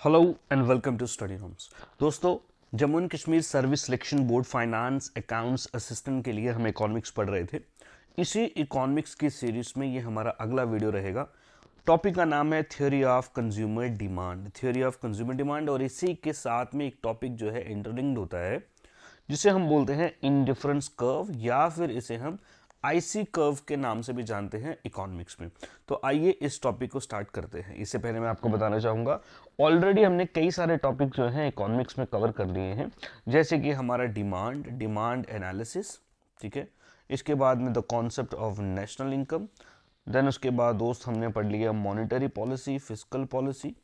Hello and welcome to Study Norms. दोस्तों, Jammu and Kashmir Service Selection Board finance accounts assistant के लिए हम economics पढ़ रहे थे। इसी इकोनॉमिक्स की सीरीज में ये हमारा अगला वीडियो रहेगा। टॉपिक का नाम है theory of consumer demand. Theory of consumer demand और इसी के साथ में एक टॉपिक जो है इंटरलिंक्ड होता है जिसे हम बोलते हैं इंडिफरेंस कर्व या फिर इसे हम आईसी कर्व के नाम से भी जानते हैं इकोनॉमिक्स में। तो आइए इस टॉपिक को स्टार्ट करते हैं। इससे पहले मैं आपको बताना चाहूँगा, ऑलरेडी हमने कई सारे टॉपिक जो हैं इकोनॉमिक्स में कवर कर लिए हैं, जैसे कि हमारा डिमांड एनालिसिस, ठीक है। इसके बाद में the concept of national income. Then उसके बाद दोस्त हमने पढ़ लिया monetary policy, fiscal policy,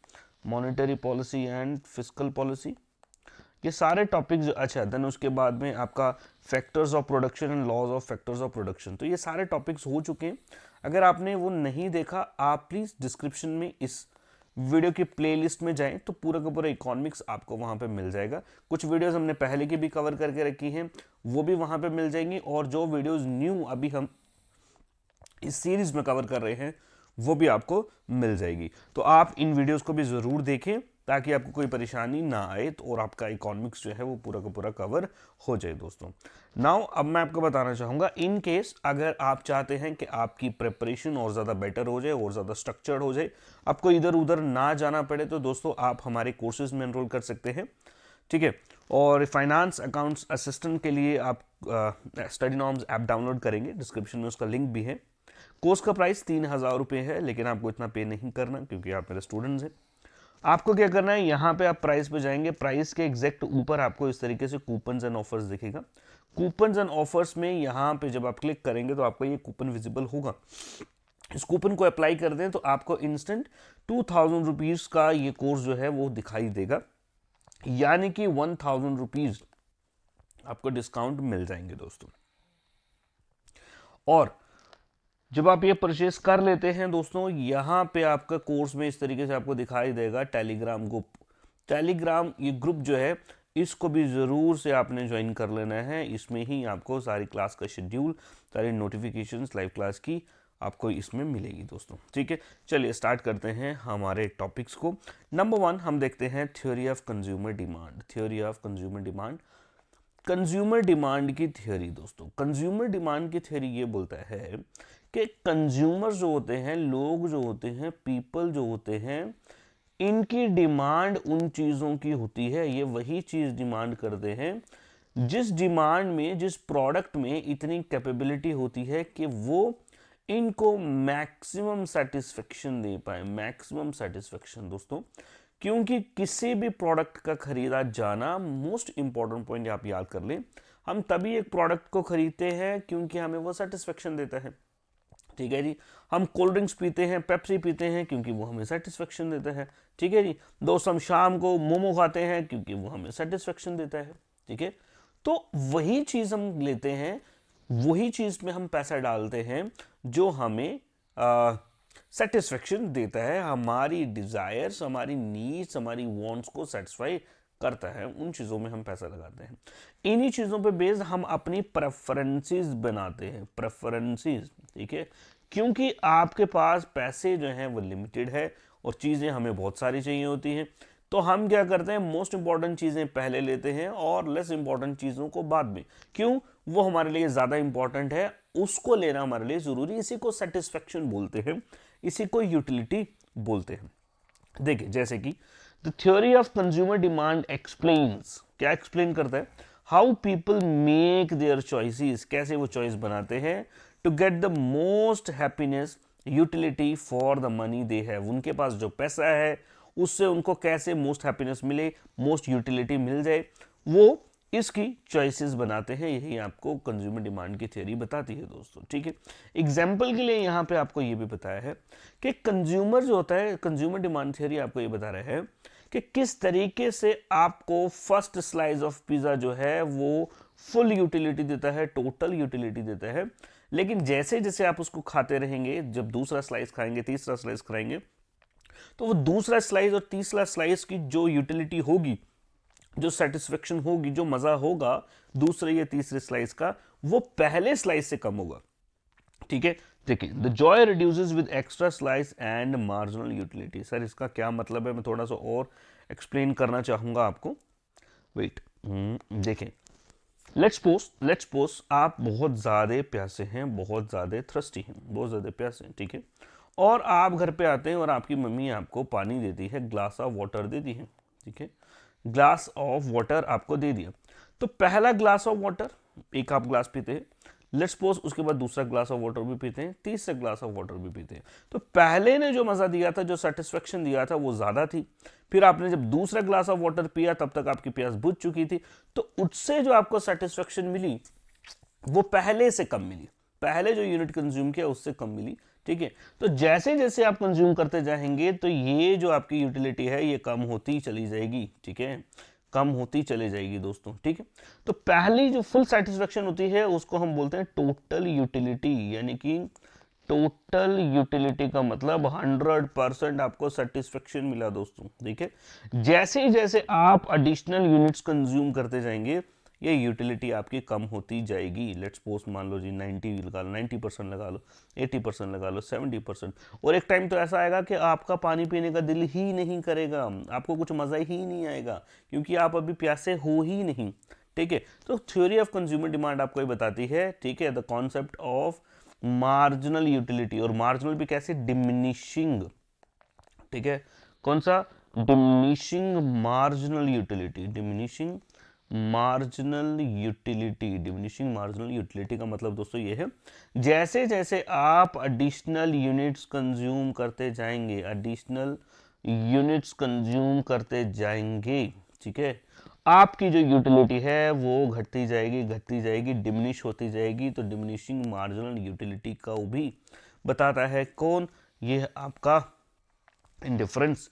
monetary policy and fiscal policy. ये सारे टॉपिक्स अच्छा। देन उसके बाद में आपका factors of production and laws of factors of production. तो ये सारे टॉपिक्स हो चुके हैं। अगर आपने वो नहीं देखा, आप प्लीज़ डिस्क्रिप्शन में इस वीडियो की प्लेलिस्ट में जाएं तो पूरा का पूरा इकोनॉमिक्स आपको वहाँ पे मिल जाएगा। कुछ वीडियोस हमने पहले की भी कवर करके रखी हैं, वो भी वहाँ पे मिल जाएंगी, और जो वीडियोस न्यू अभी हम इस सीरीज में कवर कर रहे हैं वो भी आपको मिल जाएगी। तो आप इन वीडियोस को भी ज़रूर देखें ताकि आपको कोई परेशानी ना आए तो, और आपका इकोनॉमिक्स जो है वो पूरा का पूरा कवर हो जाए दोस्तों। नाउ अब मैं आपको बताना चाहूँगा, इन केस अगर आप चाहते हैं कि आपकी प्रिपरेशन और ज़्यादा बेटर हो जाए और ज़्यादा स्ट्रक्चर्ड हो जाए, आपको इधर उधर ना जाना पड़े, तो दोस्तों आप हमारे कोर्सेज में एनरोल कर सकते हैं, ठीक है। और फाइनेंस अकाउंट्स असिस्टेंट के लिए आप स्टडी नॉर्म्स ऐप डाउनलोड करेंगे, डिस्क्रिप्शन में उसका लिंक भी है। कोर्स का प्राइस 3,000 रुपये है, लेकिन आपको इतना पे नहीं करना क्योंकि आप मेरे स्टूडेंट्स हैं। आपको क्या करना है, यहाँ पे आप प्राइस पे जाएंगे, प्राइस के एग्जैक्ट ऊपर आपको इस तरीके से कूपन्स एंड ऑफर्स दिखेगा। कूपन्स एंड ऑफर्स में यहाँ पे जब आप क्लिक करेंगे तो आपको ये कूपन विजिबल होगा। इस कूपन को अप्लाई कर दें तो आपको इंस्टेंट 2,000 रुपीज़ का ये कोर्स जो है वो दिखाई देगा, यानी कि 1,000 रुपीज़ आपको डिस्काउंट मिल जाएंगे दोस्तों। और जब आप ये परचेस कर लेते हैं दोस्तों, यहाँ पे आपका कोर्स में इस तरीके से आपको दिखाई देगा टेलीग्राम ग्रुप। टेलीग्राम ये ग्रुप जो है इसको भी ज़रूर से आपने ज्वाइन कर लेना है। इसमें ही आपको सारी क्लास का शेड्यूल, सारी नोटिफिकेशंस लाइव क्लास की आपको इसमें मिलेगी दोस्तों, ठीक है। चलिए स्टार्ट करते हैं हमारे टॉपिक्स को। नंबर 1 हम देखते हैं theory of consumer demand. Theory of consumer demand, consumer demand की थ्योरी दोस्तों। कंज्यूमर डिमांड की थ्योरी ये बोलता है कि कंज्यूमर जो होते हैं, लोग जो होते हैं, पीपल जो होते हैं, इनकी डिमांड उन चीज़ों की होती है, ये वही चीज़ डिमांड करते हैं जिस डिमांड में, जिस प्रोडक्ट में इतनी कैपेबिलिटी होती है कि वो इनको मैक्सिमम सेटिस्फेक्शन दे पाए। मैक्सिमम सेटिस्फेक्शन दोस्तों, क्योंकि किसी भी प्रोडक्ट का खरीदा जाना, मोस्ट इंपॉर्टेंट पॉइंट आप याद कर लें, हम तभी एक प्रोडक्ट को खरीदते हैं क्योंकि हमें वो सेटिस्फेक्शन देता है, ठीक है जी। हम कोल्ड ड्रिंक्स पीते हैं, पेप्सी पीते हैं क्योंकि वो हमें सेटिस्फेक्शन देता है, ठीक है जी। दोस्त हम शाम को मोमो खाते हैं क्योंकि वो हमें सेटिस्फेक्शन देता है, ठीक है। तो वही चीज़ हम लेते हैं, वही चीज़ में हम पैसा डालते हैं जो हमें सेटिस्फेक्शन देता है, हमारी डिज़ायर्स, हमारी नीड्स, हमारी वांट्स को सेटिस्फाई करता है। उन चीज़ों में हम पैसा लगाते हैं। इन्हीं चीज़ों पे बेस्ड हम अपनी प्रेफरेंसेस बनाते हैं, प्रेफरेंसेस, ठीक है। क्योंकि आपके पास पैसे जो हैं वो लिमिटेड है और चीज़ें हमें बहुत सारी चाहिए होती हैं, तो हम क्या करते हैं, मोस्ट इंपॉर्टेंट चीज़ें पहले लेते हैं और लेस इंपॉर्टेंट चीज़ों को बाद में। क्यों? वो हमारे लिए ज़्यादा इंपॉर्टेंट है, उसको लेना हमारे लिए ज़रूरी। इसी को सेटिस्फेक्शन बोलते हैं, इसी को यूटिलिटी बोलते हैं। देखिए, जैसे कि the theory of consumer demand explains, क्या एक्सप्लेन करता है, how people make their choices, कैसे वो चॉइस बनाते हैं to get the most happiness utility for the money they have. उनके पास जो पैसा है उससे उनको कैसे मोस्ट हैप्पीनेस मिले, मोस्ट यूटिलिटी मिल जाए, वो इसकी चॉइसेस बनाते हैं। यही आपको कंज्यूमर डिमांड की थ्योरी बताती है दोस्तों, ठीक है। एग्जाम्पल के लिए यहाँ पे आपको ये भी बताया है कि कंज्यूमर जो होता है, कंज्यूमर डिमांड थ्योरी आपको ये बता रहा है कि किस तरीके से आपको फर्स्ट स्लाइस ऑफ पिज़्ज़ा जो है वो फुल यूटिलिटी देता है, टोटल यूटिलिटी देता है। लेकिन जैसे जैसे आप उसको खाते रहेंगे, जब दूसरा स्लाइस खाएंगे, तीसरा स्लाइस खाएंगे, तो वो दूसरा स्लाइस और तीसरा स्लाइस की जो यूटिलिटी होगी, जो सेटिस्फेक्शन होगी, जो मज़ा होगा दूसरे या तीसरे स्लाइस का, वो पहले स्लाइस से कम होगा, ठीक है। देखिए, the Joy reduces with extra slice and marginal utility. Sir इसका क्या मतलब है, मैं थोड़ा सा और एक्सप्लेन करना चाहूंगा आपको। वेट, देखें, लेट्स सपोज आप बहुत ज़्यादा प्यासे हैं, बहुत ज़्यादा थ्रस्टी हैं, बहुत ज़्यादा प्यासे हैं, ठीक है, और आप घर पे आते हैं और आपकी मम्मी आपको पानी देती है, ग्लास ऑफ वाटर देती है, ठीक है, ग्लास ऑफ वाटर आपको दे दिया। तो पहला ग्लास ऑफ वाटर, एक आप ग्लास पीते हैं, लेट्स सपोज उसके बाद दूसरा ग्लास ऑफ वाटर भी पीते हैं, तीसरा ग्लास ऑफ वाटर भी पीते हैं। तो पहले ने जो मजा दिया था, जो सेटिस्फेक्शन दिया था, वो ज्यादा थी। फिर आपने जब दूसरा ग्लास ऑफ वाटर पिया, तब तक आपकी प्यास बुझ चुकी थी, तो उससे जो आपको सेटिस्फेक्शन मिली वो पहले से कम मिली, पहले जो यूनिट कंज्यूम किया उससे कम मिली, ठीक है। तो जैसे जैसे आप कंज्यूम करते जाएंगे तो ये जो आपकी यूटिलिटी है ये कम होती चली जाएगी, ठीक है, कम होती चली जाएगी दोस्तों, ठीक है। तो पहली जो फुल सेटिस्फेक्शन होती है उसको हम बोलते हैं टोटल यूटिलिटी, यानी कि टोटल यूटिलिटी का मतलब 100% आपको सेटिस्फेक्शन मिला दोस्तों, ठीक है। जैसे जैसे आप एडिशनल यूनिट्स कंज्यूम करते जाएंगे ये यूटिलिटी आपकी कम होती जाएगी। लेट्स सपोज मान लो जी 90 लगा लो, 90% लगा लो, 80% लगा लो, 70%, और एक टाइम तो ऐसा आएगा कि आपका पानी पीने का दिल ही नहीं करेगा, आपको कुछ मज़ा ही नहीं आएगा, क्योंकि आप अभी प्यासे हो ही नहीं, ठीक है। तो थ्योरी ऑफ कंज्यूमर डिमांड आपको ये बताती है, ठीक है, the concept of marginal utility, और मार्जिनल भी कैसे, डिमिनिशिंग, ठीक है, कौन सा, diminishing marginal utility, diminishing marginal utility, diminishing marginal utility का मतलब दोस्तों ये है, जैसे जैसे आप एडिशनल यूनिट्स कंज्यूम करते जाएंगे, एडिशनल यूनिट्स कंज्यूम करते जाएंगे, ठीक है, आपकी जो यूटिलिटी है वो घटती जाएगी, घटती जाएगी, डिमिनिश होती जाएगी। तो डिमिनिशिंग मार्जिनल यूटिलिटी का भी बताता है कौन, ये आपका इंडिफरेंस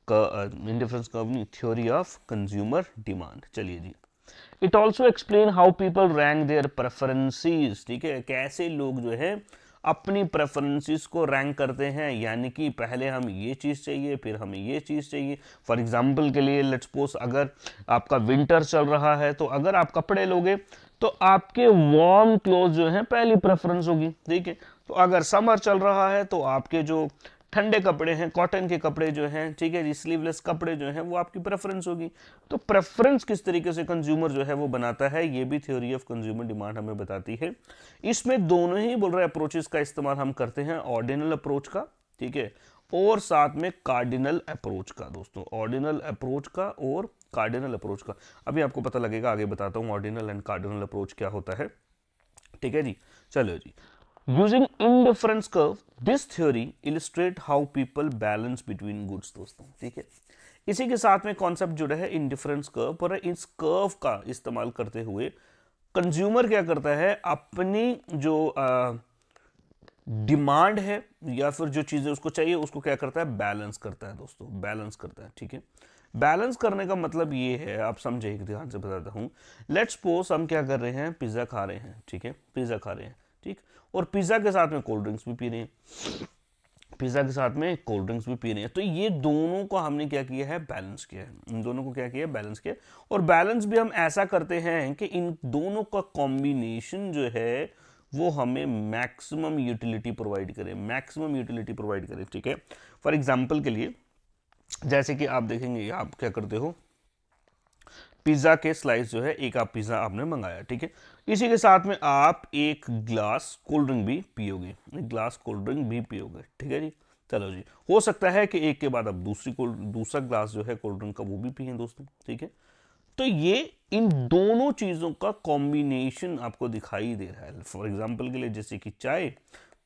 का थ्योरी ऑफ कंज्यूमर डिमांड। चलिए जी, it also explain how people rank their preferences, ठीक है, कैसे लोग जो है अपनी प्रेफरेंसेस को रैंक करते हैं, यानी कि पहले हम ये चीज़ चाहिए, फिर हमें ये चीज़ चाहिए। फॉर एग्जांपल के लिए लेट्स सपोज अगर आपका विंटर चल रहा है तो अगर आप कपड़े लोगे तो आपके वार्म क्लोथ जो है पहली प्रेफरेंस होगी, ठीक है। तो अगर समर चल रहा है तो आपके जो ठंडे कपड़े हैं, कॉटन के कपड़े जो हैं, ठीक है जी, स्लीवलेस कपड़े जो हैं, वो आपकी प्रेफरेंस होगी। तो प्रेफरेंस किस तरीके से कंज्यूमर जो है वो बनाता है, ये भी थ्योरी ऑफ कंज्यूमर डिमांड हमें बताती है। इसमें दोनों ही बोल रहे अप्रोचेस का इस्तेमाल हम करते हैं, ऑर्डिनल अप्रोच का, ठीक है, और साथ में कार्डिनल अप्रोच का दोस्तों, ऑर्डिनल अप्रोच का और कार्डिनल अप्रोच का। अभी आपको पता लगेगा, आगे बताता हूँ ऑर्डिनल एंड कार्डिनल अप्रोच क्या होता है, ठीक है जी। चलो जी, using indifference curve, this theory illustrate how people balance between goods दोस्तों, ठीक है। इसी के साथ में कॉन्सेप्ट जुड़ा है इंडिफरेंस कर्व पर। इस कर्व का इस्तेमाल करते हुए कंज्यूमर क्या करता है, अपनी जो डिमांड है या फिर जो चीजें उसको चाहिए उसको क्या करता है, बैलेंस करता है दोस्तों, बैलेंस करता है, ठीक है। बैलेंस करने का मतलब ये है, आप समझे, एक ध्यान से बताता हूं। लेट्स सपोज हम क्या कर रहे हैं, पिज्जा खा रहे हैं, ठीक है, पिज्जा खा रहे हैं, ठीक, और पिज्जा के साथ में कोल्ड ड्रिंक्स भी पी रहे हैं, पिज्जा के साथ में कोल्ड ड्रिंक्स भी पी रहे हैं। तो ये दोनों को हमने क्या किया है, बैलेंस किया है, इन दोनों को क्या किया है, बैलेंस किया। और बैलेंस भी हम ऐसा करते हैं कि इन दोनों का कॉम्बिनेशन जो है वो हमें मैक्सिमम यूटिलिटी प्रोवाइड करे, मैक्सिमम यूटिलिटी प्रोवाइड करे, ठीक है। फॉर एग्जाम्पल के लिए जैसे कि आप देखेंगे, आप क्या करते हो, पिज्जा के स्लाइस जो है, एक आप पिज्जा आपने मंगाया, ठीक है, इसी के साथ में आप एक ग्लास कोल्ड ड्रिंक भी पियोगे, एक ग्लास कोल्ड ड्रिंक भी पियोगे, ठीक है जी। चलो जी, हो सकता है कि एक के बाद आप दूसरा ग्लास जो है कोल्ड ड्रिंक का वो भी पिए दोस्तों, ठीक है। तो ये इन दोनों चीजों का कॉम्बिनेशन आपको दिखाई दे रहा है। फॉर एग्जाम्पल के लिए जैसे कि चाय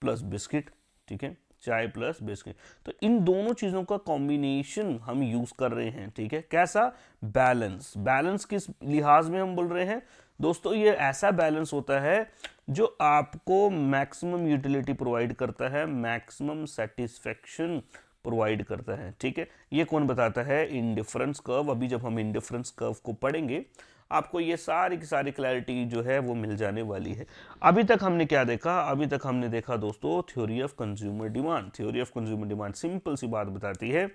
प्लस बिस्किट, ठीक है, चाय प्लस बिस्किट, तो इन दोनों चीजों का कॉम्बिनेशन हम यूज कर रहे हैं, ठीक है। कैसा, बैलेंस। बैलेंस किस लिहाज में हम बोल रहे हैं दोस्तों, ये ऐसा बैलेंस होता है जो आपको मैक्सिमम यूटिलिटी प्रोवाइड करता है, मैक्सिमम सेटिस्फेक्शन प्रोवाइड करता है, ठीक है। ये कौन बताता है, इंडिफरेंस कर्व। अभी जब हम इंडिफरेंस कर्व को पढ़ेंगे आपको ये सारी की सारी क्लैरिटी जो है वो मिल जाने वाली है। अभी तक हमने क्या देखा, अभी तक हमने देखा दोस्तों theory of consumer demand. Theory of consumer demand simple सी बात बताती है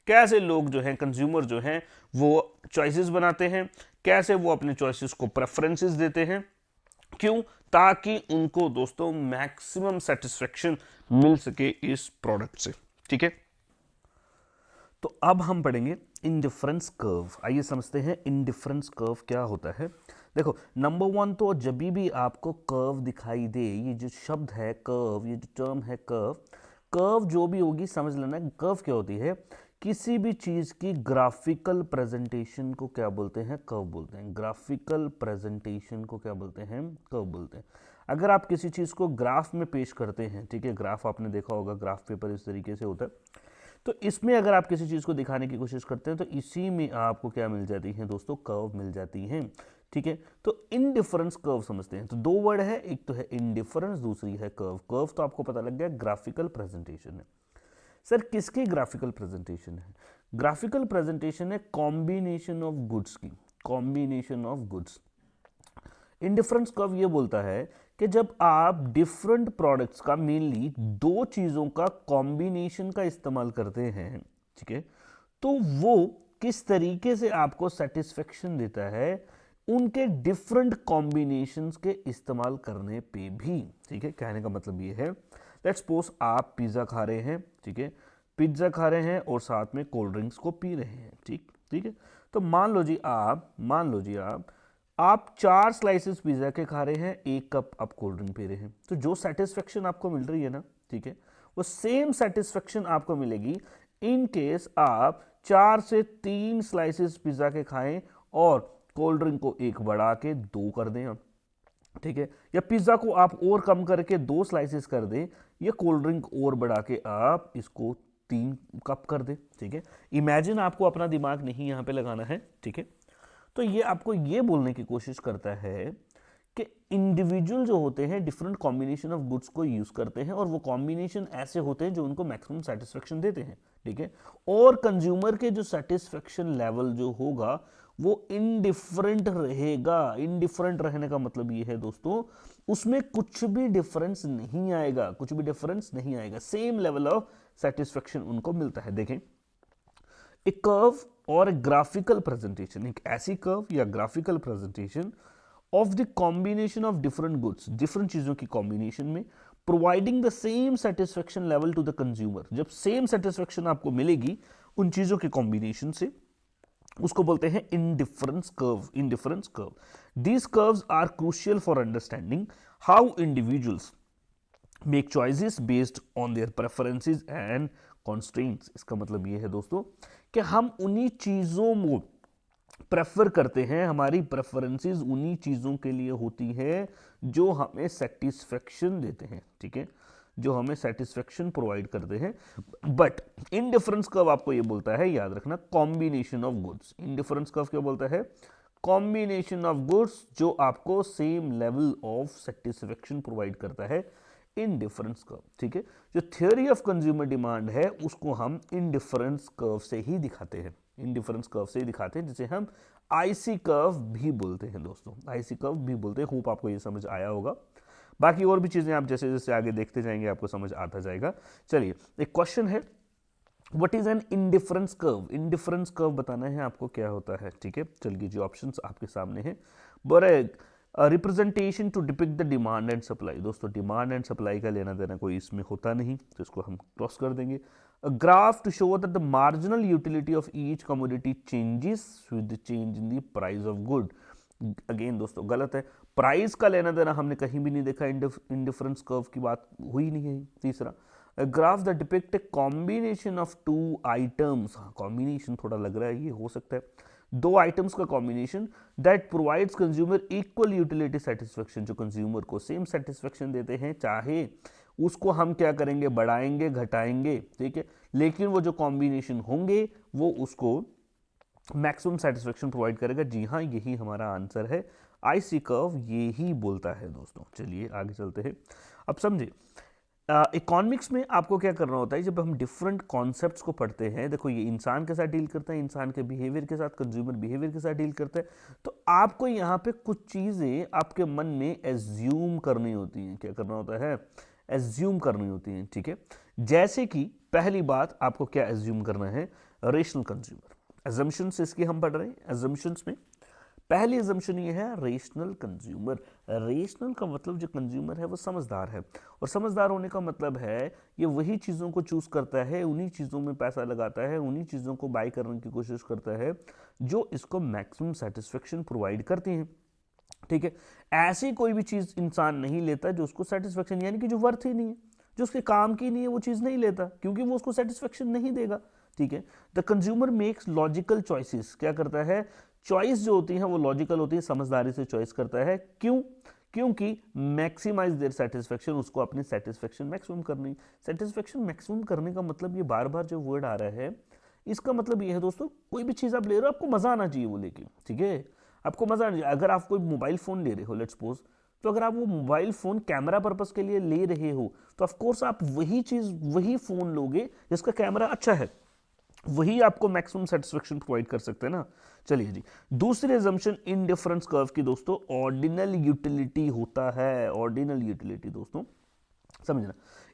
कैसे लोग जो हैं, कंज्यूमर जो हैं, वो चॉइसेस बनाते हैं, कैसे वो अपने चॉइसेस को प्रेफरेंसेस देते हैं, क्यों? ताकि उनको दोस्तों मैक्सिमम सेटिस्फेक्शन मिल सके इस प्रोडक्ट से। ठीक है, तो अब हम पढ़ेंगे इंडिफरेंस कर्व। आइए समझते हैं इंडिफरेंस कर्व क्या होता है। देखो, नंबर वन तो जब भी आपको कर्व दिखाई दे, ये जो शब्द है कर्व, ये जो टर्म है कर्व, कर्व जो भी होगी समझ लेना। कर्व क्या होती है? किसी भी चीज की ग्राफिकल प्रेजेंटेशन को क्या बोलते हैं? कर्व बोलते हैं। ग्राफिकल प्रेजेंटेशन को क्या बोलते हैं? कर्व बोलते हैं। अगर आप किसी चीज को ग्राफ में पेश करते हैं, ठीक है, ग्राफ आपने देखा होगा, ग्राफ पेपर इस तरीके से होता है, तो इसमें अगर आप किसी चीज को दिखाने की कोशिश करते हैं तो इसी में आपको क्या मिल जाती है दोस्तों? कर्व मिल जाती है। ठीक है, तो इनडिफरेंस कर्व समझते हैं। तो दो वर्ड है, एक तो है इनडिफरेंस, दूसरी है कर्व। कर्व तो आपको पता लग गया ग्राफिकल प्रेजेंटेशन है। सर किसकी ग्राफिकल प्रेजेंटेशन है? ग्राफिकल प्रेजेंटेशन है कॉम्बिनेशन ऑफ गुड्स की, combination of goods. Indifference curve ये बोलता है कि जब आप डिफरेंट प्रोडक्ट्स का, मेनली दो चीजों का कॉम्बिनेशन का इस्तेमाल करते हैं, ठीक है, तो वो किस तरीके से आपको सेटिस्फेक्शन देता है उनके डिफरेंट कॉम्बिनेशंस के इस्तेमाल करने पे भी। ठीक है, कहने का मतलब ये है, लेट्स सपोज आप पिज्जा खा रहे हैं, ठीक है, पिज्जा खा रहे हैं और साथ में कोल्ड ड्रिंक्स को पी रहे हैं। ठीक है, तो मान लो जी आप 4 स्लाइसेस पिज्जा के खा रहे हैं, 1 कप आप कोल्ड ड्रिंक पी रहे हैं, तो जो सेटिस्फेक्शन आपको मिल रही है ना, ठीक है, वो सेम सेटिस्फेक्शन आपको मिलेगी इन केस आप 4 से 3 स्लाइसेस पिज्जा के खाएं और कोल्ड ड्रिंक को 1 बढ़ा के 2 कर दें आप। ठीक है, या पिज्जा को आप और कम करके 2 स्लाइसेस कर दें, या कोल्ड ड्रिंक और बढ़ा के आप इसको 3 कप कर दें। ठीक है, इमेजिन, आपको अपना दिमाग नहीं यहां पे लगाना है। ठीक है, तो ये आपको ये बोलने की कोशिश करता है कि इंडिविजुअल जो होते हैं डिफरेंट कॉम्बिनेशन ऑफ गुड्स को यूज करते हैं और वो कॉम्बिनेशन ऐसे होते हैं जो उनको मैक्सिमम सेटिस्फेक्शन देते हैं। ठीक है, और कंज्यूमर के जो सेटिस्फेक्शन लेवल जो होगा वो इनडिफरेंट रहेगा। इनडिफरेंट रहने का मतलब ये है दोस्तों, उसमें कुछ भी डिफरेंस नहीं आएगा, कुछ भी डिफरेंस नहीं आएगा, सेम लेवल ऑफ सेटिस्फेक्शन उनको मिलता है। देखें, एक कर्व और ग्राफिकल प्रेजेंटेशन, एक ऐसी कर्व या graphical presentation of the combination of different goods, different चीजों की कॉम्बिनेशन में, providing the same satisfaction level to the consumer. जब सेम सेटिस्फेक्शन आपको मिलेगी उन चीजों के कॉम्बिनेशन से, उसको बोलते हैं indifference curve. Indifference curve, these curves are crucial for understanding how individuals make choices based on their preferences and constraints. इसका मतलब ये है दोस्तों कि हम उन्हीं चीजों को प्रेफर करते हैं, हमारी प्रेफरेंसेस उन्हीं चीजों के लिए होती है जो हमें सेटिस्फेक्शन देते हैं। ठीक है, जो हमें सेटिस्फेक्शन प्रोवाइड करते हैं। बट इनडिफरेंस कर्व आपको ये बोलता है, याद रखना, combination of goods. Indifference curve क्या बोलता है? कॉम्बिनेशन ऑफ गुड्स जो आपको same level of satisfaction provide करता है, इनडिफरेंस कर्व। ठीक है, जो थ्योरी ऑफ कंज्यूमर डिमांड है उसको हम इनडिफरेंस कर्व से ही दिखाते हैं, इनडिफरेंस कर्व से ही दिखाते हैं, जिसे हम आईसी कर्व भी बोलते हैं दोस्तों, आईसी कर्व भी बोलते हैं। होप आपको ये समझ आया होगा। बाकी और भी चीजें आप जैसे जैसे आगे देखते जाएंगे आपको समझ आता जाएगा। चलिए, एक क्वेश्चन है, what is an indifference curve? Indifference curve बताना है आपको क्या होता है। ठीक है, चलिए जी, ऑप्शंस आपके सामने हैं। बड़े representation to depict the demand and supply. दोस्तों, डिमांड एंड सप्लाई का लेना देना कोई इसमें होता नहीं, तो इसको हम क्रॉस कर देंगे। A graph to show that the marginal utility of each commodity changes with the change in the price of good. Again दोस्तों गलत है, प्राइस का लेना देना हमने कहीं भी नहीं देखा, इंडिफरेंस कर्व की बात हुई नहीं है। तीसरा, graph that depict a combination of 2 items. Combination थोड़ा लग रहा है, ये हो सकता है 2 आइटम्स का combination that provides consumer equal utility satisfaction, जो कंज्यूमर को सेम सेटिस्फेक्शन देते हैं, चाहे उसको हम क्या करेंगे, बढ़ाएंगे घटाएंगे। ठीक है, लेकिन वो जो कॉम्बिनेशन होंगे वो उसको मैक्सिमम सेटिस्फेक्शन प्रोवाइड करेगा। जी हाँ, यही हमारा आंसर है, आईसी कर्व ये ही बोलता है दोस्तों। चलिए आगे चलते हैं। अब समझे, इकोनॉमिक्स में आपको क्या करना होता है, जब हम डिफरेंट कॉन्सेप्ट्स को पढ़ते हैं, देखो ये इंसान के साथ डील करता है, इंसान के बिहेवियर के साथ, कंज्यूमर बिहेवियर के साथ डील करता है, तो आपको यहाँ पे कुछ चीजें आपके मन में एज्यूम करनी होती हैं। क्या करना होता है? एज्यूम करनी होती हैं। ठीक है, जैसे कि पहली बात आपको क्या एज्यूम करना है? Rational consumer. एजम्पशंस इसकी हम पढ़ रहे हैं। एजम्पशंस में पहली assumption ये है रेशनल कंज्यूमर। रेशनल का मतलब जो कंज्यूमर है वो समझदार है, और समझदार होने का मतलब है ये वही चीज़ों को चूज करता है, उन्हीं चीज़ों में पैसा लगाता है, उन्हीं चीज़ों को बाय करने की कोशिश करता है जो इसको मैक्सिमम सेटिस्फेक्शन प्रोवाइड करती हैं। ठीक है, ऐसी कोई भी चीज़ इंसान नहीं लेता जो उसको सेटिस्फेक्शन, यानी कि जो वर्थ ही नहीं है, जो उसके काम की नहीं है, वो चीज़ नहीं लेता क्योंकि वो उसको सेटिस्फेक्शन नहीं देगा। ठीक है, the consumer makes logical choices. क्या करता है, चॉइस जो होती है वो लॉजिकल होती है, समझदारी से चॉइस करता है। क्यों? क्योंकि मैक्सिमाइज देयर सेटिस्फेक्शन, उसको अपनी सेटिस्फेक्शन मैक्सिमम करनी। सेटिस्फेक्शन मैक्सिमम करने का मतलब, ये बार बार जो वर्ड आ रहा है इसका मतलब ये है दोस्तों, कोई भी चीज़ आप ले रहे हो आपको मज़ा आना चाहिए वो लेके। ठीक है, आपको मज़ा आना चाहिए। अगर आप कोई मोबाइल फ़ोन ले रहे हो लेट्स सपोज, तो अगर आप वो मोबाइल फ़ोन कैमरा पर्पस के लिए ले रहे हो तो ऑफ कोर्स आप वही चीज़, वही फ़ोन लोगे जिसका कैमरा अच्छा है, वही आपको मैक्सिमम सेटिस्फेक्शन प्रोवाइड कर सकते हैं ना। चलिए जी, दूसरी assumption इंडिफरेंस कर्व की दोस्तों, ऑर्डिनल यूटिलिटी होता है। ऑर्डिनल यूटिलिटी दोस्तों समझना,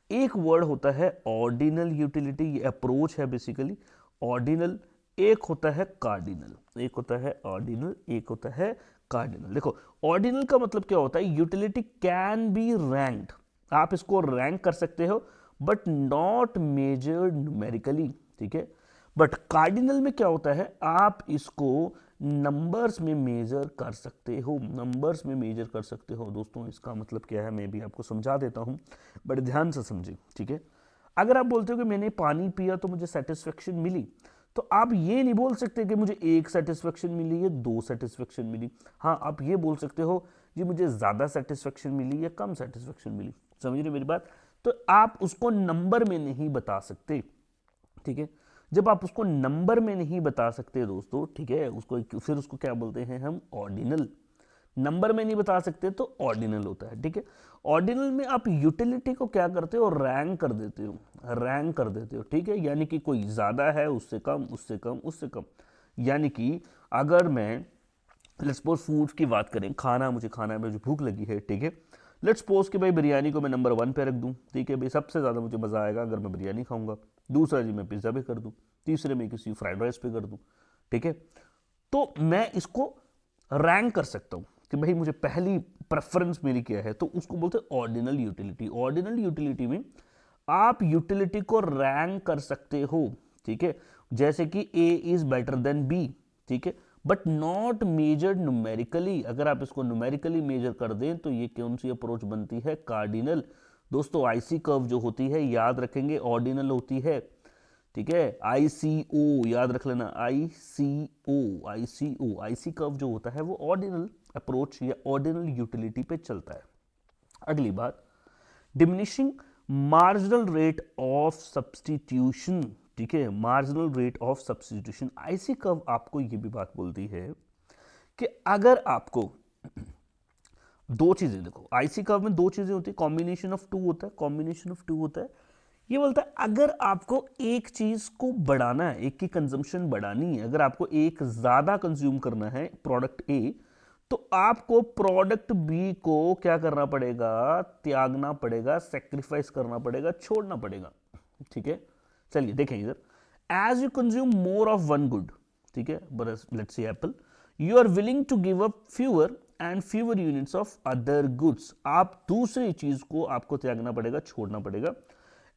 एक वर्ड होता है ऑर्डिनल यूटिलिटी, ये अप्रोच है बेसिकली। ऑर्डिनल, एक होता है कार्डिनल। एक होता है ऑर्डिनल, एक होता है कार्डिनल। देखो, ऑर्डिनल का मतलब क्या होता है, यूटिलिटी कैन बी रैंक्ड, आप इसको रैंक कर सकते हो बट नॉट मेजर्ड न्यूमेरिकली। ठीक है, बट कार्डिनल में क्या होता है, आप इसको नंबर्स में मेजर कर सकते हो, नंबर्स में मेजर कर सकते हो। दोस्तों इसका मतलब क्या है, मैं भी आपको समझा देता हूं, बड़े ध्यान से समझिए। ठीक है, अगर आप बोलते हो कि मैंने पानी पिया तो मुझे सेटिस्फेक्शन मिली, तो आप ये नहीं बोल सकते कि मुझे एक सेटिस्फेक्शन मिली या दो सेटिस्फेक्शन मिली। हाँ, आप ये बोल सकते हो जी मुझे ज़्यादा सेटिस्फेक्शन मिली या कम सेटिस्फेक्शन मिली। समझ रहे मेरी बात? तो आप उसको नंबर में नहीं बता सकते। ठीक है, जब आप उसको नंबर में नहीं बता सकते दोस्तों, ठीक है, उसको फिर उसको क्या बोलते हैं हम, ऑर्डिनल। नंबर में नहीं बता सकते तो ऑर्डिनल होता है। ठीक है, ऑर्डिनल में आप यूटिलिटी को क्या करते हो, रैंक कर देते हो, रैंक कर देते हो। ठीक है, यानी कि कोई ज्यादा है, उससे कम, उससे कम, उससे कम। यानी कि अगर मैं लेट्स सपोज फूड की बात करें, खाना मुझे खाना है, मुझे भूख लगी है। ठीक है, लेट्स सपोज कि भाई बिरयानी को मैं नंबर 1 पे रख दूं। ठीक है भाई, सबसे ज़्यादा मुझे मज़ा आएगा अगर मैं बिरयानी खाऊंगा। दूसरा जी मैं पिज़्ज़ा पे कर दूं, तीसरे में किसी फ्राइड राइस पे कर दूं। ठीक है, तो मैं इसको रैंक कर सकता हूँ कि भाई मुझे पहली प्रेफरेंस मेरी क्या है, तो उसको बोलते हैं ऑर्डिनल यूटिलिटी। ऑर्डिनल यूटिलिटी में आप यूटिलिटी को रैंक कर सकते हो। ठीक है, जैसे कि ए इज बेटर देन बी। ठीक है, बट नॉट मेजर्ड न्यूमेरिकली। अगर आप इसको न्यूमेरिकली मेजर कर दें तो ये कौन सी अप्रोच बनती है, कार्डिनल। दोस्तों आईसी कर्व जो होती है याद रखेंगे ऑर्डिनल होती है। ठीक है, ICO याद रख लेना, ICO, ICO, IC कर्व जो होता है वो ऑर्डिनल अप्रोच या ऑर्डिनल यूटिलिटी पे चलता है। अगली बात, diminishing marginal rate of substitution. ठीक है, marginal rate of substitution, IC curve आपको ये भी बात बोलती है कि अगर आपको दो चीजें, देखो आईसी कर्व में दो चीजें होती है, कॉम्बिनेशन ऑफ टू होता है, कॉम्बिनेशन ऑफ टू होता है। ये बोलता है अगर आपको एक चीज को बढ़ाना है, एक की कंजम्पशन बढ़ानी है, अगर आपको एक ज्यादा कंज्यूम करना है प्रोडक्ट ए, तो आपको प्रोडक्ट बी को क्या करना पड़ेगा, त्यागना पड़ेगा, सेक्रीफाइस करना पड़ेगा, छोड़ना पड़ेगा। ठीक है, चलिए देखें इधर, as you consume more of one good, ठीक है, let's say apple, you are willing to give up fewer and fewer units of other goods. आप दूसरी चीज को आपको त्यागना पड़ेगा, छोड़ना पड़ेगा।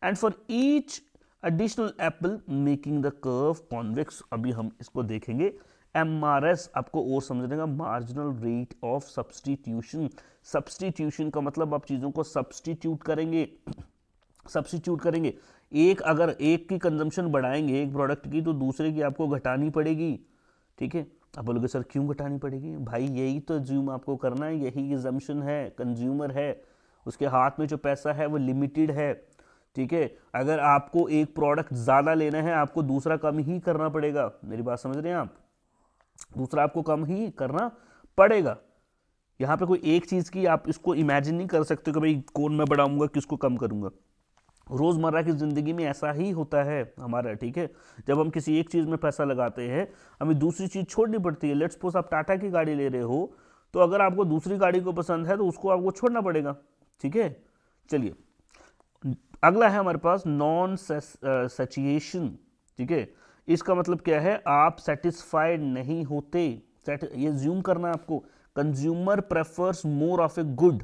And for each additional apple making the curve convex. अभी हम इसको देखेंगे। MRS आपको और समझने का, marginal rate of substitution. Substitution का मतलब आप चीजों को सब्सटीट्यूट करेंगे, सब्सटीट्यूट करेंगे। एक अगर एक की कंजम्पशन बढ़ाएंगे एक प्रोडक्ट की, तो दूसरे की आपको घटानी पड़ेगी। ठीक है, आप बोलोगे सर क्यों घटानी पड़ेगी, भाई यही तो ज्यूम आपको करना है, यही एजम्पशन है। कंज्यूमर है, उसके हाथ में जो पैसा है वो लिमिटेड है। ठीक है, अगर आपको एक प्रोडक्ट ज्यादा लेना है, आपको दूसरा कम ही करना पड़ेगा। मेरी बात समझ रहे हैं आप, दूसरा आपको कम ही करना पड़ेगा। यहां पे कोई एक चीज की आप इसको इमेजिन नहीं कर सकते कि भाई कौन मैं बढ़ाऊंगा किसको कम करूंगा। रोजमर्रा की जिंदगी में ऐसा ही होता है हमारा। ठीक है, जब हम किसी एक चीज में पैसा लगाते हैं, हमें दूसरी चीज छोड़नी पड़ती है। लेट्स सपोज आप टाटा की गाड़ी ले रहे हो, तो अगर आपको दूसरी गाड़ी को पसंद है तो उसको आपको छोड़ना पड़ेगा। ठीक है, चलिए अगला है हमारे पास नॉन सैचुरेशन। ठीक है, इसका मतलब क्या है, आप सेटिस्फाइड नहीं होते। ये ज्यूम करना है आपको, consumer prefers more of a good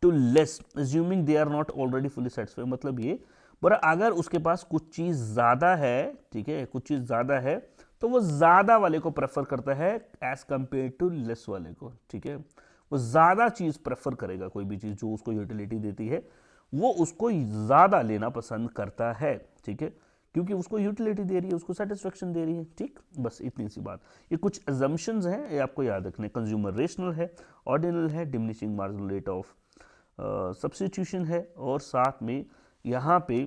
to less assuming they are not already fully satisfied. मतलब ये बोला अगर उसके पास कुछ चीज ज्यादा है, ठीक है, कुछ चीज ज्यादा है तो वो ज्यादा वाले को प्रेफर करता है एज कंपेयर टू लेस वाले को, ठीक है। वो ज्यादा चीज प्रेफर करेगा, कोई भी चीज जो उसको यूटिलिटी देती है वो उसको ज्यादा लेना पसंद करता है, ठीक है, क्योंकि उसको यूटिलिटी दे रही है, उसको सेटिस्फेक्शन दे रही है, ठीक। बस इतनी सी बात। ये कुछ अजम्पशंस हैं, ये आपको याद रखने। कंज्यूमर रेशनल है, ऑर्डिनल है, diminishing marginal rate of substitution है, और साथ में यहाँ पे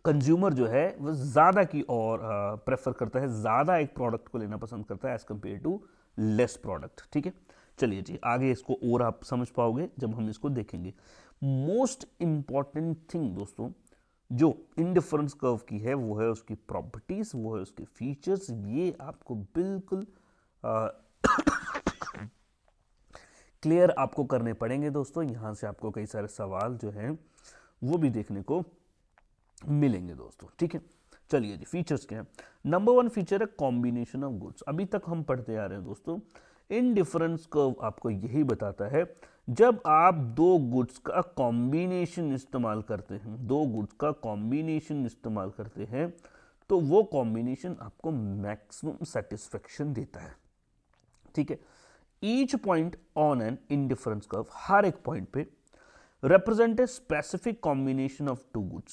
कंज्यूमर जो है वो ज़्यादा की और प्रेफर करता है, ज़्यादा एक प्रोडक्ट को लेना पसंद करता है as compare to less product, ठीक है। चलिए जी, आगे इसको और आप समझ पाओगे जब हम इसको देखेंगे। मोस्ट इंपॉर्टेंट थिंग दोस्तों जो इंडिफरेंस कर्व की है वो है उसकी प्रॉपर्टीज, वो है उसके फीचर्स। ये आपको बिल्कुल क्लियर आपको करने पड़ेंगे दोस्तों। यहां से आपको कई सारे सवाल जो हैं वो भी देखने को मिलेंगे दोस्तों, ठीक है। चलिए जी, फीचर्स क्या है। नंबर 1 फीचर है कॉम्बिनेशन ऑफ गुड्स। अभी तक हम पढ़ते आ रहे हैं दोस्तों, इंडिफरेंस कर्व आपको यही बताता है जब आप दो गुड्स का कॉम्बिनेशन इस्तेमाल करते हैं, दो गुड्स का कॉम्बिनेशन इस्तेमाल करते हैं तो वो कॉम्बिनेशन आपको मैक्सिमम सेटिस्फेक्शन देता है, ठीक है। Each point on an indifference curve, हर एक पॉइंट पे represent a specific combination of two goods,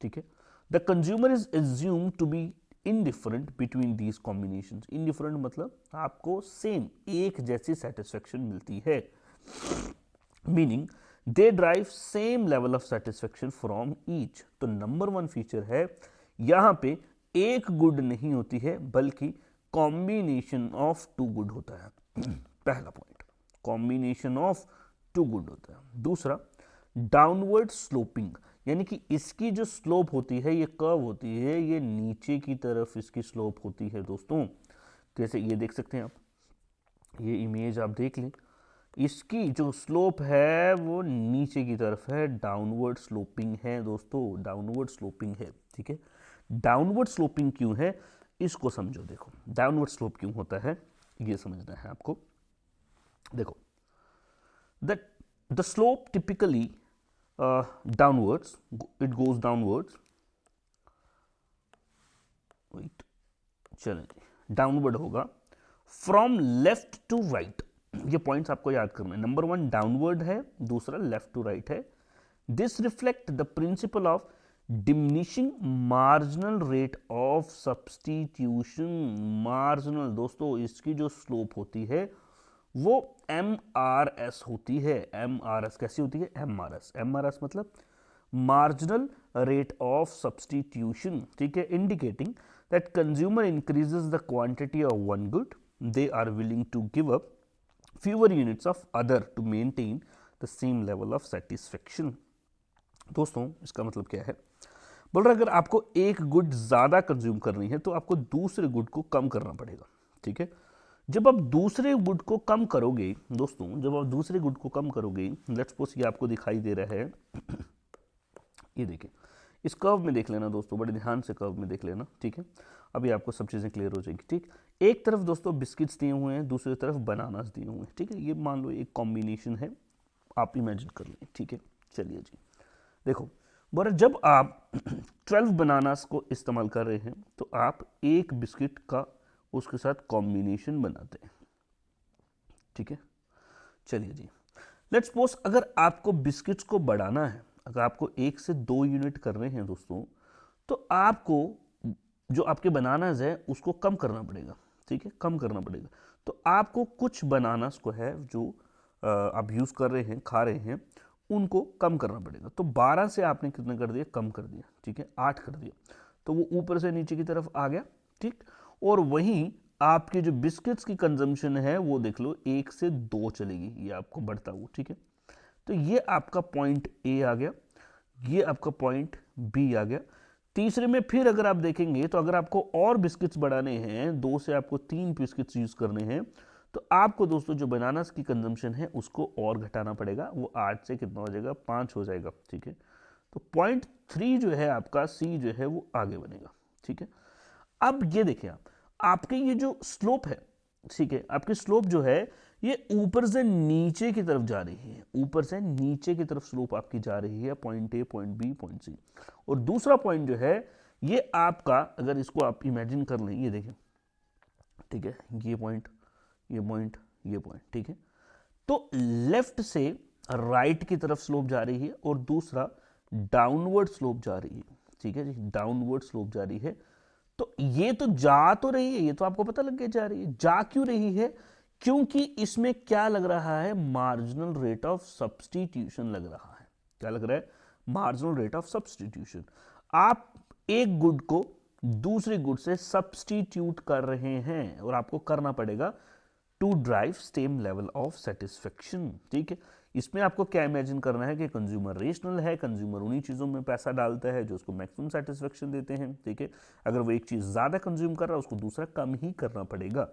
ठीक है। The consumer is assumed to be indifferent between these combinations. Indifferent मतलब आपको सेम एक जैसी satisfaction मिलती है, meaning they derive same level of satisfaction from each. तो नंबर 1 फीचर है यहां पे एक गुड नहीं होती है बल्कि कॉम्बिनेशन ऑफ टू गुड होता है। पहला point, combination of two good होता है। दूसरा, डाउनवर्ड स्लोपिंग, यानी कि इसकी जो स्लोप होती है, ये कर्व होती है, ये नीचे की तरफ इसकी स्लोप होती है दोस्तों। जैसे ये देख सकते हैं आप, ये इमेज आप देख लें, इसकी जो स्लोप है वो नीचे की तरफ है, डाउनवर्ड स्लोपिंग है दोस्तों, डाउनवर्ड स्लोपिंग है, ठीक है। डाउनवर्ड स्लोपिंग क्यों है इसको समझो। देखो डाउनवर्ड स्लोप क्यों होता है ये समझना है आपको। देखो that the slope typically downwards, it goes downwards, wait, चलें, डाउनवर्ड होगा फ्रॉम लेफ्ट टू राइट। ये पॉइंट्स आपको याद करना है। नंबर 1 डाउनवर्ड है, दूसरा लेफ्ट टू राइट है। This reflect the principle of diminishing marginal rate of substitution. Marginal दोस्तों, इसकी जो स्लोप होती है वो MRS होती है। MRS कैसी होती है? MRS मतलब मार्जिनल रेट ऑफ सब्स्टिट्यूशन, ठीक है, indicating that consumer increases the quantity of one good, they are willing to give up fewer units of other to maintain the same level of satisfaction. दोस्तों इसका मतलब क्या है? बोल रहा अगर आपको एक गुड ज्यादा कंज्यूम करनी है तो आपको दूसरे गुड को कम करना पड़ेगा, ठीक है। जब आप दूसरे गुड को कम करोगे दोस्तों, जब आप दूसरे गुड को कम करोगे, लेट्स सपोज ये आपको दिखाई दे रहा है, ये देखिए, इस कर्व में देख लेना दोस्तों, बड़े ध्यान से कर्व में देख लेना, ठीक है। अभी आपको सब चीज़ें क्लियर हो जाएगी, ठीक। एक तरफ दोस्तों बिस्किट्स दिए हुए हैं, दूसरी तरफ बनानास दिए हुए हैं, ठीक है। ये मान लो एक कॉम्बिनेशन है, आप इमेजिन कर लें, ठीक है। चलिए जी, देखो बोला जब आप 12 बनानास को इस्तेमाल कर रहे हैं तो आप एक बिस्किट का उसके साथ कॉम्बिनेशन बनाते हैं, ठीक है। चलिए जी, लेट्स सपोज अगर आपको बिस्किट्स को बढ़ाना है, अगर आपको 1 से 2 यूनिट करने हैं दोस्तों, तो आपको जो आपके बनानास है उसको कम करना पड़ेगा, ठीक है, कम करना पड़ेगा। तो आपको कुछ बनानास को है जो आप यूज कर रहे हैं, खा रहे हैं, उनको कम करना पड़ेगा। तो 12 से आपने कितना कर दिया? कम कर दिया, ठीक है, 8 कर दिया। तो वो ऊपर से नीचे की तरफ आ गया, ठीक। और वहीं आपके जो बिस्किट्स की कंजम्पशन है वो देख लो 1 से 2 चलेगी, ये आपको बढ़ता हुआ, ठीक है। तो ये आपका पॉइंट ए आ गया, ये आपका पॉइंट बी आ गया। तीसरे में फिर अगर आप देखेंगे तो अगर आपको और बिस्किट्स बढ़ाने हैं, 2 से आपको 3 बिस्किट्स यूज करने हैं, तो आपको दोस्तों जो बनानास की कंजम्पशन है उसको और घटाना पड़ेगा। वो 8 से कितना हो जाएगा? 5 हो जाएगा, ठीक है। तो पॉइंट 3 जो है आपका सी जो है वो आगे बनेगा, ठीक है। अब ये देखिए आप, आपके ये जो स्लोप है ठीक है, आपकी स्लोप जो है ये ऊपर से नीचे की तरफ जा रही है, ऊपर से नीचे की तरफ स्लोप आपकी जा रही है, point A, point B, point C. और दूसरा पॉइंट जो है ये आपका, अगर इसको आप इमेजिन कर लें, ये देखें, ठीक है, ये पॉइंट, ये पॉइंट, ये पॉइंट, ठीक है, तो लेफ्ट से राइट की तरफ स्लोप जा रही है और दूसरा डाउनवर्ड स्लोप जा रही है, ठीक है जी, डाउनवर्ड स्लोप जा रही है। तो ये तो जा तो रही है, ये तो आपको पता लग गया जा रही है, जा क्यों रही है? क्योंकि इसमें क्या लग रहा है, मार्जिनल रेट ऑफ सब्सटीट्यूशन लग रहा है। क्या लग रहा है? Marginal rate of substitution. आप एक गुड को दूसरे गुड से सब्सटीट्यूट कर रहे हैं और आपको करना पड़ेगा to drive same level of satisfaction, ठीक है। इसमें आपको क्या इमेजिन करना है कि कंज्यूमर रेशनल है, कंज्यूमर उन्हीं चीज़ों में पैसा डालता है जो उसको मैक्सिमम सेटिस्फेक्शन देते हैं, ठीक है। अगर वो एक चीज़ ज़्यादा कंज्यूम कर रहा है उसको दूसरा कम ही करना पड़ेगा।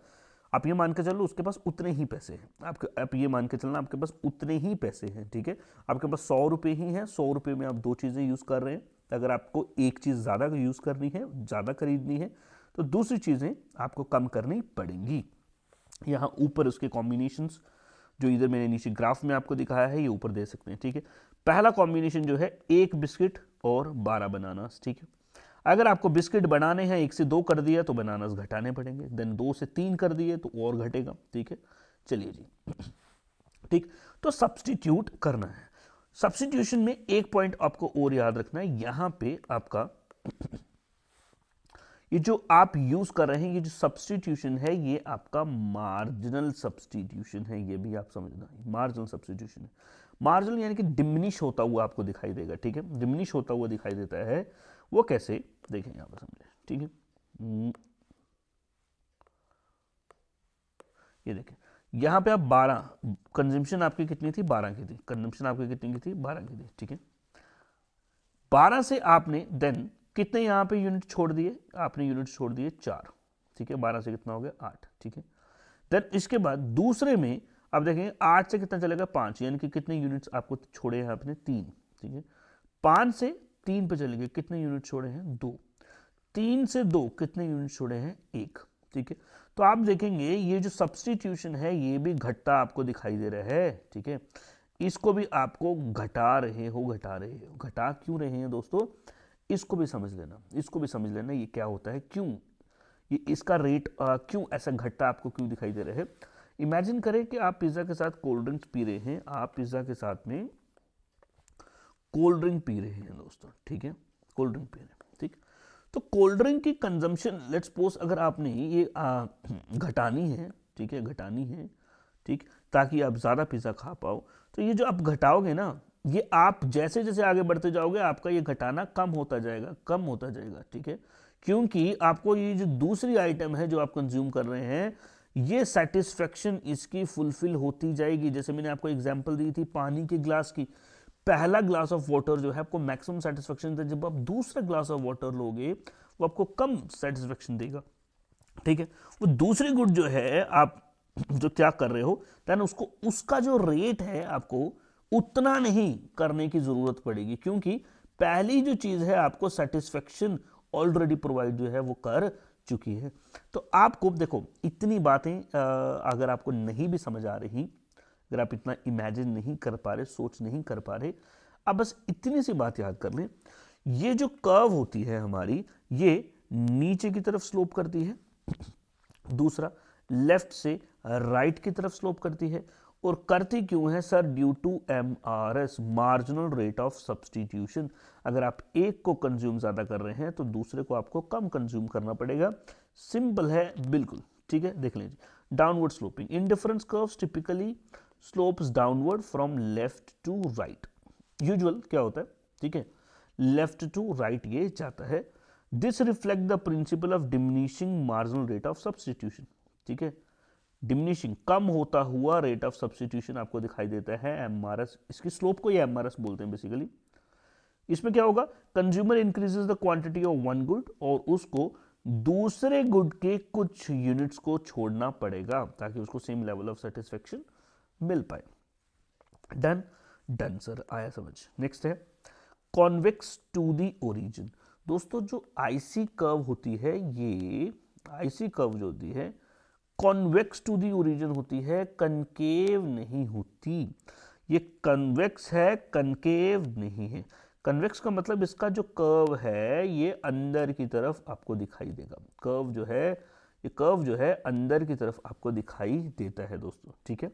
आप ये मान के चलो उसके पास उतने ही पैसे हैं, आप ये मान के चलना आपके पास उतने ही पैसे हैं, ठीक है। आपके पास 100 रुपये ही हैं, 100 रुपये में आप दो चीज़ें यूज़ कर रहे हैं। अगर आपको एक चीज़ ज़्यादा यूज़ करनी है, ज़्यादा खरीदनी है, तो दूसरी चीज़ें आपको कम करनी पड़ेंगी। यहाँ ऊपर उसके कॉम्बिनेशंस जो इधर मैंने नीचे ग्राफ में आपको दिखाया है, ये ऊपर दे सकते हैं, ठीक है। पहला कॉम्बिनेशन जो है 1 बिस्किट और 12 बनानास, ठीक है। अगर आपको बिस्किट बनाने हैं 1 से 2 कर दिया तो बनानास घटाने पड़ेंगे, देन 2 से 3 कर दिए तो और घटेगा, ठीक है। चलिए जी, ठीक, तो सब्सटीट्यूट करना है। सब्सटीट्यूशन में एक पॉइंट आपको और याद रखना है, यहां पे आपका ये जो आप यूज कर रहे हैं, ये जो सब्सटीट्यूशन है ये आपका मार्जिनल सब्सटीट्यूशन है, ये भी आप समझना, मार्जिनल सब्सटीट्यूशन है। मार्जिनल यानी कि डिमिनिश होता हुआ आपको दिखाई देगा, ठीक है, डिमिनिश होता हुआ दिखाई देता है। वो कैसे, देखें यहां पर समझे, ठीक है। ये देखें, यहां पे आप 12, कंजम्पशन आपकी कितनी थी, 12 की थी, कंजम्पशन आपकी कितनी की थी, 12 की थी, ठीक है। 12 से आपने देन कितने यहां पे यूनिट छोड़ दिए, आपने यूनिट छोड़ दिए 4, ठीक है। 12 से कितना हो गया, 8, ठीक है। देन इसके बाद दूसरे में आप देखेंगे 8 से कितना चलेगा, 5, यानी कि कितने यूनिट्स आपको छोड़े हैं आपने, 3, ठीक है। 5 से 3 पे चले गए, कितने यूनिट छोड़े हैं, 2। 3 से 2 कितने यूनिट छोड़े हैं, 1, ठीक है। तो आप देखेंगे ये जो सब्सटीट्यूशन है ये भी घटता आपको दिखाई दे रहा है, ठीक है। इसको भी आपको घटा रहे हो, घटा रहे हो, घटा क्यों रहे हैं दोस्तों, इसको भी समझ लेना, इसको भी समझ लेना, ये क्या होता है, क्यों ये इसका रेट क्यों ऐसा घटता आपको क्यों दिखाई दे रहा है। इमेजिन करें कि आप पिज्जा के साथ कोल्ड ड्रिंक्स पी रहे हैं, आप पिज्जा के साथ में कोल्ड ड्रिंक पी रहे हैं दोस्तों, ठीक है, कोल्ड ड्रिंक पी रहे हैं, ठीक। तो कोल्ड ड्रिंक की कंजम्पशन लेट्स सपोज अगर आपने ये घटानी है, ठीक है, घटानी है, ठीक, ताकि आप ज़्यादा पिज़्ज़ा खा पाओ, तो ये जो आप घटाओगे ना, ये आप जैसे जैसे आगे बढ़ते जाओगे आपका ये घटाना कम होता जाएगा, कम होता जाएगा, ठीक है। क्योंकि आपको ये जो दूसरी आइटम है जो आप कंज्यूम कर रहे हैं, ये सेटिस्फेक्शन इसकी फुलफिल होती जाएगी। जैसे मैंने आपको एग्जांपल दी थी पानी के ग्लास की, पहला ग्लास ऑफ वाटर जो है आपको मैक्सिमम सेटिस्फेक्शन देता है, जब आप दूसरा ग्लास ऑफ वाटर लोगे वो आपको कम सेटिस्फेक्शन देगा, ठीक है। वो दूसरी गुड जो है आप जो क्या कर रहे हो, देन उसको उसका जो रेट है आपको उतना नहीं करने की जरूरत पड़ेगी, क्योंकि पहली जो चीज है आपको सेटिस्फेक्शन ऑलरेडी प्रोवाइड जो है वो कर चुकी है। तो आपको देखो इतनी बातें अगर आपको नहीं भी समझ आ रही, अगर आप इतना इमेजिन नहीं कर पा रहे, सोच नहीं कर पा रहे, आप बस इतनी सी बात याद कर लें, ये जो कर्व होती है हमारी, ये नीचे की तरफ स्लोप करती है, दूसरा लेफ्ट से राइट की तरफ स्लोप करती है, और करती क्यों है sir, due to MRS, marginal rate of substitution. अगर आप एक को कंज्यूम ज्यादा कर रहे हैं तो दूसरे को आपको कम कंज्यूम करना पड़ेगा, सिंपल है बिल्कुल, ठीक है। देख लीजिए downward sloping, indifference curves typically slopes downward from left to right, usual क्या होता है, ठीक है, लेफ्ट टू राइट ये जाता है। This reflect the principle of diminishing marginal rate of substitution, ठीक है, डिमिनिशिंग कम होता हुआ रेट ऑफ सब्सटीट्यूशन आपको दिखाई देता है, MRS, इसकी स्लोप को ये MRS बोलते हैं बेसिकली। इसमें क्या होगा, consumer increases the quantity of one good और उसको दूसरे गुड के कुछ यूनिट्स को छोड़ना पड़ेगा ताकि उसको सेम लेवल ऑफ सेटिस्फेक्शन मिल पाए। डन, डन सर, आया समझ। नेक्स्ट है कॉन्वेक्स टू द ओरिजिन। दोस्तों जो आईसी कर्व होती है, ये आईसी कर्व जो होती है कॉन्वेक्स टू दी ओरिजिन होती है, कनकेव नहीं होती। ये कन्वेक्स है, कनकेव नहीं है। कन्वेक्स का मतलब इसका जो कर्व है ये अंदर की तरफ आपको दिखाई देगा। कर्व जो है, ये कर्व जो है अंदर की तरफ आपको दिखाई देता है दोस्तों, ठीक है।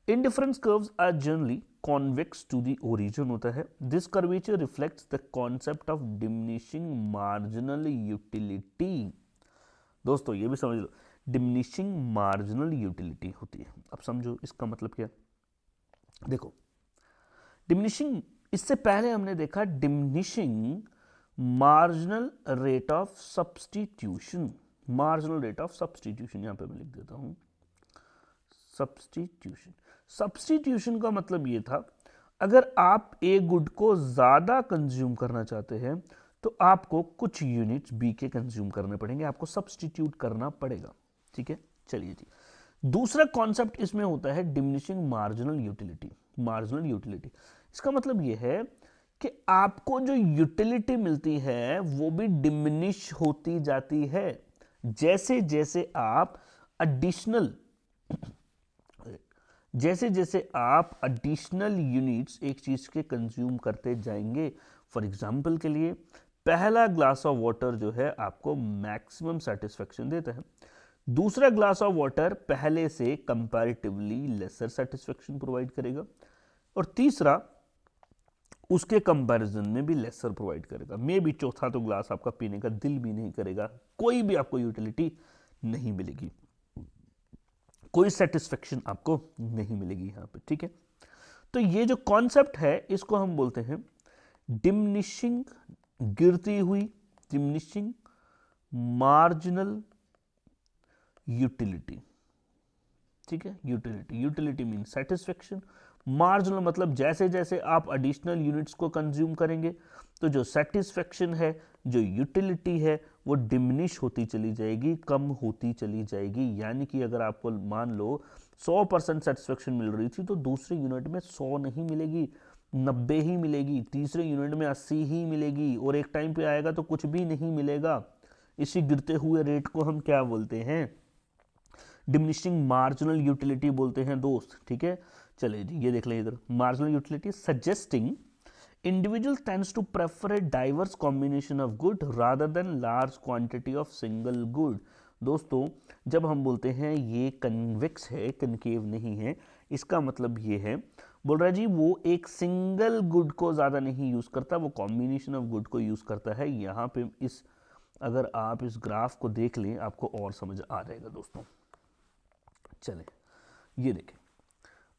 Indifference curves are generally convex to the origin होता है। This curvature reflects the concept of diminishing marginal utility। दोस्तों ये भी समझ लो, diminishing marginal utility होती है। अब समझो इसका मतलब क्या। देखो diminishing, इससे पहले हमने देखा diminishing marginal rate of substitution। marginal rate of substitution यहां पे मैं लिख देता हूं, सब्सटीट्यूशन। सब्सटीट्यूशन का मतलब ये था, अगर आप ए गुड को ज्यादा कंज्यूम करना चाहते हैं तो आपको कुछ यूनिट्स बी के कंज्यूम करने पड़ेंगे, आपको सब्सटीट्यूट करना पड़ेगा, ठीक है। चलिए जी, दूसरा कॉन्सेप्ट इसमें होता है diminishing marginal utility. Marginal utility इसका मतलब ये है कि आपको जो यूटिलिटी मिलती है वो भी डिमिनिश होती जाती है जैसे जैसे आप एडिशनल यूनिट्स एक चीज के कंज्यूम करते जाएंगे। फॉर एग्जाम्पल के लिए पहला ग्लास ऑफ वाटर जो है आपको मैक्सिमम सेटिस्फेक्शन देता है, दूसरा ग्लास ऑफ वाटर पहले से कंपैरेटिवली लेसर सेटिस्फेक्शन प्रोवाइड करेगा, और तीसरा उसके कंपैरिजन में भी लेसर प्रोवाइड करेगा। मे भी चौथा तो ग्लास आपका पीने का दिल भी नहीं करेगा, कोई भी आपको यूटिलिटी नहीं मिलेगी, कोई सेटिस्फेक्शन आपको नहीं मिलेगी यहां पे, ठीक है। तो ये जो कॉन्सेप्ट है इसको हम बोलते हैं डिमिनिशिंग, गिरती हुई, डिमिनिशिंग मार्जिनल यूटिलिटी, ठीक है। यूटिलिटी मीन सेटिस्फेक्शन, मार्जिनल मतलब जैसे जैसे आप एडिशनल यूनिट्स को कंज्यूम करेंगे तो जो सेटिस्फेक्शन है, जो यूटिलिटी है वो डिमिनिश होती चली जाएगी, कम होती चली जाएगी। यानी कि अगर आपको मान लो 100% सेटिस्फेक्शन मिल रही थी तो दूसरे यूनिट में 100 नहीं मिलेगी, 90 ही मिलेगी, तीसरे यूनिट में 80 ही मिलेगी, और एक टाइम पे आएगा तो कुछ भी नहीं मिलेगा। इसी गिरते हुए रेट को हम क्या बोलते हैं, डिमिनिशिंग मार्जिनल यूटिलिटी बोलते हैं दोस्त, ठीक है। चलिए जी ये देख लें इधर, marginal utility suggesting individual tends to prefer a diverse combination of good rather than large quantity of single good। दोस्तों जब हम बोलते हैं ये कन्वेक्स है, कनकेव नहीं है, इसका मतलब ये है, बोल रहा है जी वो एक सिंगल गुड को ज़्यादा नहीं यूज़ करता, वो कॉम्बिनेशन ऑफ गुड को यूज़ करता है। यहाँ पे इस, अगर आप इस ग्राफ को देख लें आपको और समझ आ जाएगा दोस्तों। चले ये देखें,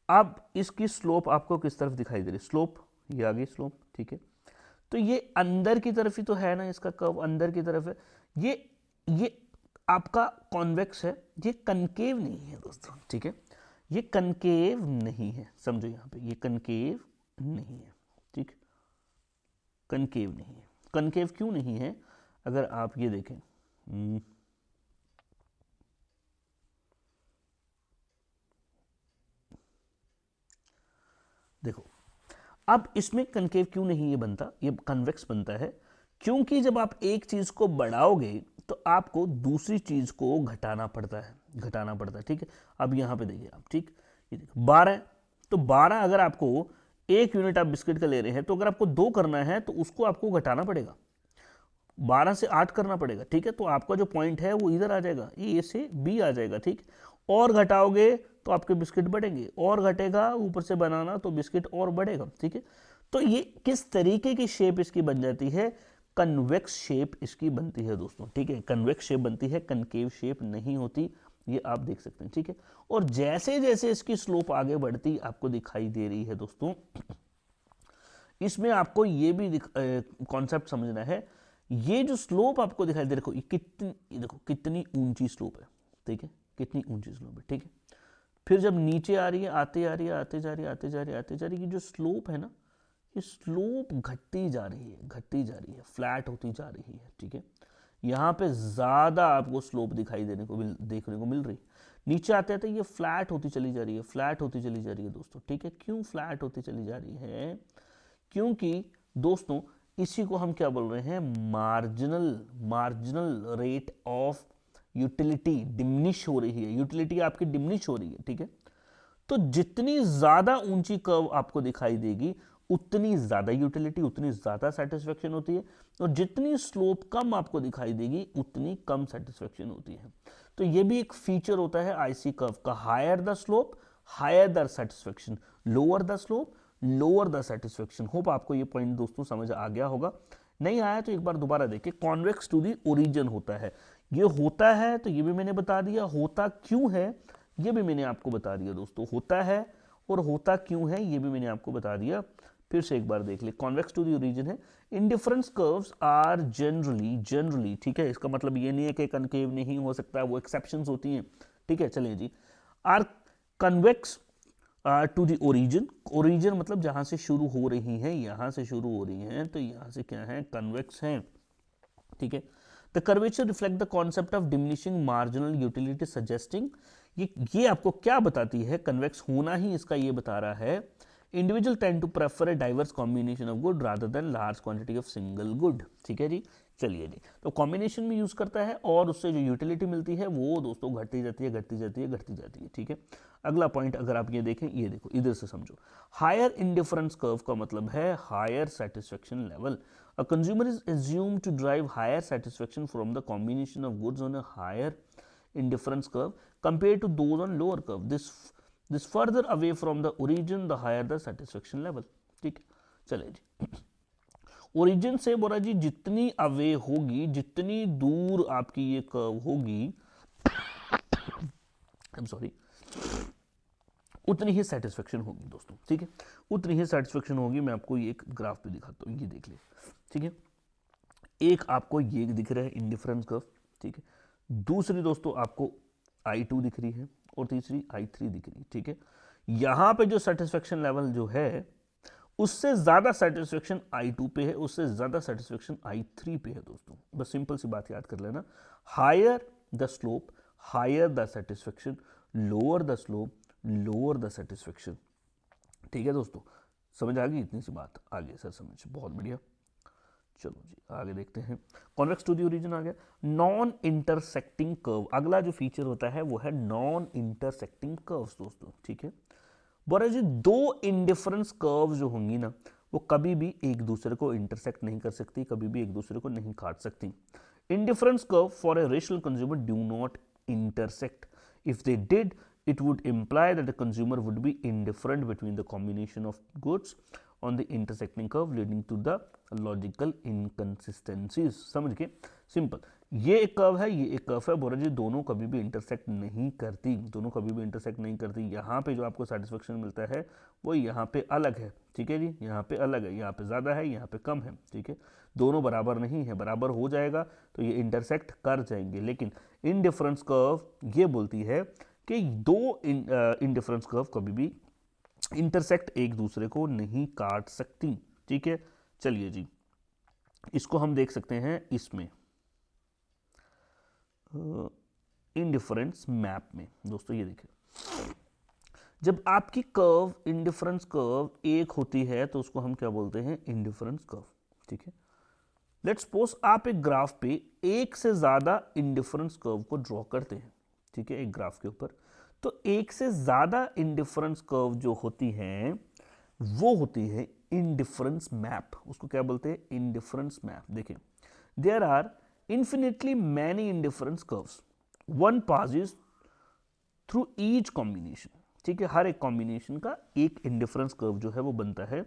अब इसकी स्लोप आपको किस तरफ दिखाई दे रही है, स्लोप ये आ गई स्लोप, ठीक है। तो ये अंदर की तरफ ही तो है ना, इसका कर्व अंदर की तरफ है, ये आपका कॉन्वेक्स है, ये कनकेव नहीं है दोस्तों, ठीक है। ये कनकेव नहीं है, समझो यहां पे ये कनकेव नहीं है, ठीक, कनकेव नहीं है। कनकेव क्यों नहीं है, अगर आप ये देखें, देखो अब इसमें कनकेव क्यों नहीं ये बनता, ये कन्वेक्स बनता है क्योंकि जब आप एक चीज को बढ़ाओगे तो आपको दूसरी चीज को घटाना पड़ता है, ठीक है। अब यहां पे देखिए आप, ठीक, ये देखो 12, तो 12 अगर आपको एक यूनिट आप बिस्किट का ले रहे हैं तो अगर आपको 2 करना है तो उसको आपको घटाना पड़ेगा, 12 से 8 करना पड़ेगा, ठीक है। तो आपका जो पॉइंट है वो इधर आ जाएगा, ए से बी आ जाएगा, ठीक। और घटाओगे तो आपके बिस्किट बढ़ेंगे, और घटेगा ऊपर से बनाना तो बिस्किट और बढ़ेगा, ठीक है। तो ये किस तरीके की शेप इसकी बन जाती है, कन्वेक्स शेप इसकी बनती है दोस्तों, ठीक है। कन्वेक्स शेप बनती है, कनकेव शेप नहीं होती, ये आप देख सकते हैं, ठीक है। और जैसे जैसे इसकी स्लोप आगे बढ़ती आपको दिखाई दे रही है दोस्तों, इसमें आपको ये भी कॉन्सेप्ट समझना है, ये जो स्लोप आपको दिखाई दे, देखो कितनी ऊंची स्लोप है, ठीक है, कितनी ऊंची स्लोप है, ठीक है। फिर जब नीचे आ रही है, आते जा रही है, जो स्लोप है ना, ये स्लोप घटती जा रही है, फ्लैट होती जा रही है, ठीक है। यहाँ पे ज्यादा आपको स्लोप देखने को मिल रही है, नीचे आते आते ये फ्लैट होती चली जा रही है, दोस्तों, ठीक है। क्यों फ्लैट होती चली जा रही है, क्योंकि दोस्तों इसी को हम क्या बोल रहे हैं, marginal rate of utility diminish हो रही है, यूटिलिटी आपकी डिमिनिश हो रही है, ठीक है। तो जितनी ज्यादा ऊंची कर्व आपको दिखाई देगी उतनी ज्यादा यूटिलिटी, उतनी ज्यादा सेटिस्फेक्शन होती है, और जितनी स्लोप कम आपको दिखाई देगी उतनी कम सेटिस्फेक्शन होती है। तो ये भी एक फीचर होता है आईसी कर्व का, higher the slope higher the satisfaction, lower the slope lower the satisfaction. Hope आपको ये पॉइंट दोस्तों समझ आ गया होगा, नहीं आया तो एक बार दोबारा देखिए। कॉन्वेक्स टू दी ओरिजिन होता है, ये होता है तो ये भी मैंने बता दिया, होता क्यों है ये भी मैंने आपको बता दिया दोस्तों, होता है और होता क्यों है ये भी मैंने आपको बता दिया। फिर से एक बार देख ले, कॉन्वेक्स टू दी ओरिजिन है, इंडिफरेंस कर्व्स आर जनरली, ठीक है, इसका मतलब ये नहीं है कि कनकेव नहीं हो सकता, वो एक्सेप्शंस होती हैं, ठीक है। चलिए जी, are convex to the origin, origin मतलब जहां से शुरू हो रही है, यहां से शुरू हो रही है तो यहां से क्या है, कन्वेक्स है, ठीक है। The curvature reflect the concept of diminishing marginal utility suggesting, ये आपको क्या बताती है, कन्वेक्स होना ही इसका ये बता रहा है, individual tend to prefer a diverse combination of good rather than large quantity of single good, ठीक है जी। चलिए जी, तो कॉम्बिनेशन में यूज करता है और उससे जो यूटिलिटी मिलती है वो दोस्तों घटती जाती है, घटती जाती है, घटती जाती है, ठीक है। अगला पॉइंट अगर आप ये देखें, ये देखो इधर से समझो, हायर इंडिफरेंस कर्व का मतलब है higher satisfaction level. A consumer is assumed to derive higher satisfaction from the combination of goods on a higher indifference curve compared to those on lower curve. This further away from the origin, the higher the satisfaction level. ठीक है, चले जी। Origin से बोला जी जितनी away होगी, जितनी दूर आपकी ये कर्व होगी, आई एम सॉरी, उतनी ही सेटिस्फेक्शन होगी दोस्तों, ठीक है, उतनी ही सेटिस्फेक्शन होगी। मैं आपको ये एक ग्राफ पे दिखाता हूँ, ये देख ले, ठीक है। एक आपको ये दिख रहा है इंडिफरेंस कर्व, ठीक है, दूसरी दोस्तों आपको I2 दिख रही है और तीसरी I3 दिख रही है, ठीक है। यहां पे जो सेटिस्फेक्शन लेवल जो है उससे ज्यादा सेटिस्फेक्शन I2 पे है, उससे ज्यादा सेटिस्फेक्शन I3 पे है दोस्तों, बस सिंपल सी बात याद कर लेना, higher the slope higher the satisfaction, lower the slope lower the satisfaction, ठीक है दोस्तों। समझ आ गई इतनी सी बात, आगे सर समझ, बहुत बढ़िया। चलो जी आगे देखते हैं, कॉन्वेक्स टू दी ओरिजिन आ गया। नॉन इंटरसेक्टिंग कर्व, अगला जो फीचर होता है वो है नॉन इंटरसेक्टिंग कर्व्स दोस्तों, ठीक है। बोला जी दो इंडिफरेंस कर्व जो होंगी ना वो कभी भी एक दूसरे को इंटरसेक्ट नहीं कर सकती, कभी भी एक दूसरे को नहीं काट सकती। Indifference curve for a rational consumer do not intersect, if they did it would imply that the consumer would be indifferent between the combination of goods on the intersecting curve leading to the logical inconsistencies। समझ के, simple, ये एक curve है, ये एक curve है, बोला जी दोनों कभी भी इंटरसेक्ट नहीं करती, दोनों कभी भी इंटरसेक्ट नहीं करती। यहाँ पे जो आपको सेटिस्फेक्शन मिलता है वो यहाँ पे अलग है, ठीक है जी, यहाँ पे अलग है, यहाँ पे ज़्यादा है, यहाँ पे कम है, ठीक है। दोनों बराबर नहीं है, बराबर हो जाएगा तो ये इंटरसेक्ट कर जाएंगे, लेकिन इनडिफरेंस कर्व ये बोलती है कि दो इंडिफरेंस कर्व कभी भी इंटरसेक्ट एक दूसरे को नहीं काट सकती, ठीक है। चलिए जी, इसको हम देख सकते हैं इसमें इंडिफरेंस मैप में दोस्तों, ये देखिए, जब आपकी कर्व इंडिफरेंस कर्व एक होती है तो उसको हम क्या बोलते हैं, इंडिफरेंस कर्व, ठीक है। लेट्स सपोज आप एक ग्राफ पे एक से ज्यादा इंडिफरेंस कर्व को ड्रॉ करते हैं, ठीक है, एक ग्राफ के ऊपर, तो एक से ज्यादा इंडिफरेंस कर्व जो होती हैं वो होती है इंडिफरेंस मैप, उसको क्या बोलते हैं, इंडिफरेंस मैप। देखें, there are infinitely many indifference curves, one passes through each combination, ठीक है, हर एक कॉम्बिनेशन का एक इंडिफरेंस कर्व जो है वो बनता है।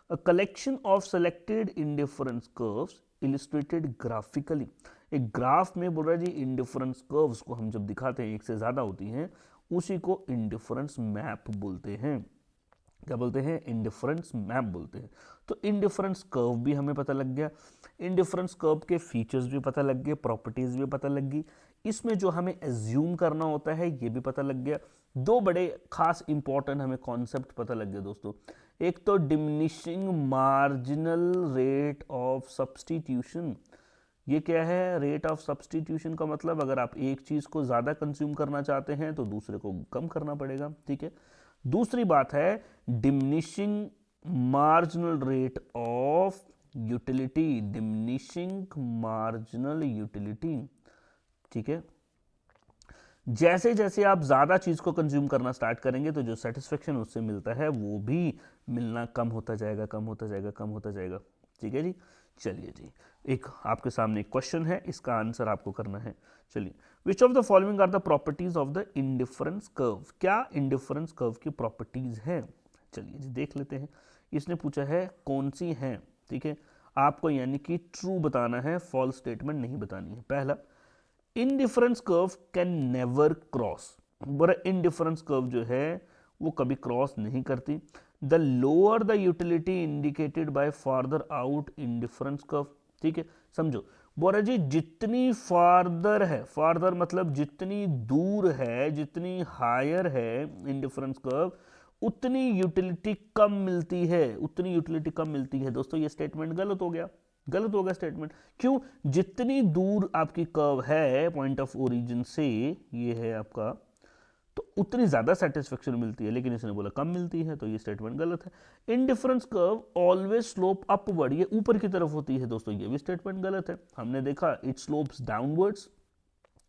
A collection of selected indifference curves illustrated graphically, एक ग्राफ में बोल रहा है जी इंडिफरेंस कर्व्स को हम जब दिखाते हैं एक से ज्यादा होती हैं उसी को इंडिफरेंस मैप बोलते हैं। क्या बोलते हैं, इंडिफरेंस मैप बोलते हैं। तो इंडिफरेंस कर्व भी हमें पता लग गया, इंडिफरेंस कर्व के फीचर्स भी पता लग गए, प्रॉपर्टीज भी पता लग गई, इसमें जो हमें एज्यूम करना होता है ये भी पता लग गया। दो बड़े खास इंपॉर्टेंट हमें कॉन्सेप्ट पता लग गए दोस्तों, एक तो diminishing marginal rate of substitution. ये क्या है, रेट ऑफ सब्सटीट्यूशन का मतलब अगर आप एक चीज को ज्यादा कंज्यूम करना चाहते हैं तो दूसरे को कम करना पड़ेगा, ठीक है। दूसरी बात है diminishing marginal rate of utility, diminishing marginal utility, ठीक है। जैसे जैसे आप ज़्यादा चीज़ को कंज्यूम करना स्टार्ट करेंगे तो जो सेटिस्फेक्शन उससे मिलता है वो भी मिलना कम होता जाएगा, कम होता जाएगा, कम होता जाएगा। ठीक है जी। चलिए जी, एक आपके सामने एक क्वेश्चन है, इसका आंसर आपको करना है। चलिए, which of the following are the properties of the indifference curve? क्या इंडिफरेंस कर्व की प्रॉपर्टीज है? चलिए जी देख लेते हैं। इसने पूछा है कौन सी हैं। ठीक है, आपको यानी कि ट्रू बताना है, फॉल्स स्टेटमेंट नहीं बतानी है। पहला, indifference curve can never cross. बड़ा इनडिफरेंस कर्व जो है वो कभी क्रॉस नहीं करती। The lower the utility indicated by farther out indifference curve. ठीक है, समझो बोरा जी, जितनी फार्दर है, फार्दर मतलब जितनी दूर है, जितनी हायर है इनडिफरेंस कर्व, उतनी यूटिलिटी कम मिलती है, उतनी यूटिलिटी कम मिलती है। दोस्तों ये स्टेटमेंट गलत हो गया, गलत होगा स्टेटमेंट। क्यों? जितनी दूर आपकी कर्व है पॉइंट ऑफ ओरिजिन से, ये है आपका, तो उतनी ज्यादा सेटिस्फेक्शन मिलती है, लेकिन इसने बोला कम मिलती है, तो ये स्टेटमेंट गलत है। Indifference curve always slope upward, ये ऊपर की तरफ होती है। दोस्तों ये भी स्टेटमेंट गलत है। हमने देखा it slopes downwards,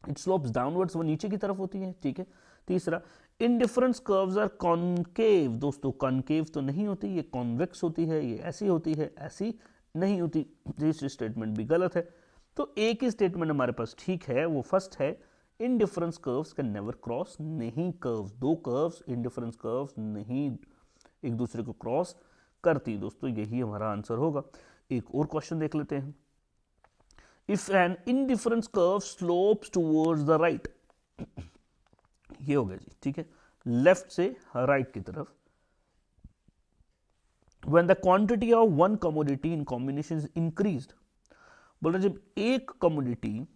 it slopes downwards, वो नीचे की तरफ होती है। ठीक है। तीसरा, इनडिफरेंस कर्व्स आर कॉन्केव। दोस्तों कॉन्केव तो नहीं होती, ये कॉन्वेक्स होती है, ये ऐसी होती है, ऐसी नहीं होती। दिस स्टेटमेंट भी गलत है। तो एक ही स्टेटमेंट हमारे पास ठीक है, वो फर्स्ट है, indifference curves can never cross. नहीं, कर्व्स, दो कर्व्स, इनडिफरेंस कर्व्स नहीं एक दूसरे को क्रॉस करती। दोस्तों यही हमारा आंसर होगा। एक और क्वेश्चन देख लेते हैं। If an indifference curve slopes towards the right, ये हो गया जी। ठीक है, लेफ्ट से राइट की तरफ, when the quantity of one commodity in combination is increased, बोल रहे जब एक कमोडिटी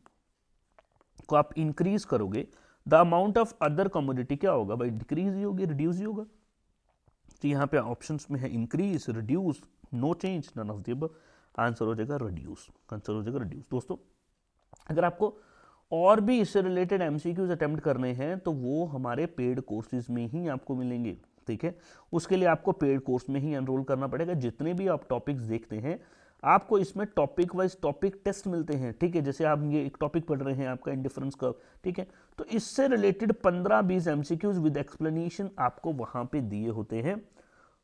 को आप इंक्रीज करोगे, the amount of other commodity क्या होगा भाई? डिक्रीज ही होगी, रिड्यूस ही होगा। तो यहाँ पे ऑप्शंस में है increase, reduce, no change, none of the above. Answer हो जाएगा रिड्यूस, आंसर हो जाएगा रिड्यूस। दोस्तों अगर आपको और भी इससे रिलेटेड एमसीक्यूज अटेम्प्ट करने हैं तो वो हमारे पेड कोर्सेज में ही आपको मिलेंगे। ठीक है, उसके लिए आपको पेड कोर्स में ही एनरोल करना पड़ेगा। जितने भी आप टॉपिक्स देखते हैं आपको इसमें टॉपिक वाइज टॉपिक टेस्ट मिलते हैं। ठीक है, जैसे आप ये एक टॉपिक पढ़ रहे हैं आपका इंडिफरेंस कर्व, ठीक है, तो इससे रिलेटेड 15-20 एमसीक्यूज विद एक्सप्लेनेशन आपको वहां पे दिए होते हैं,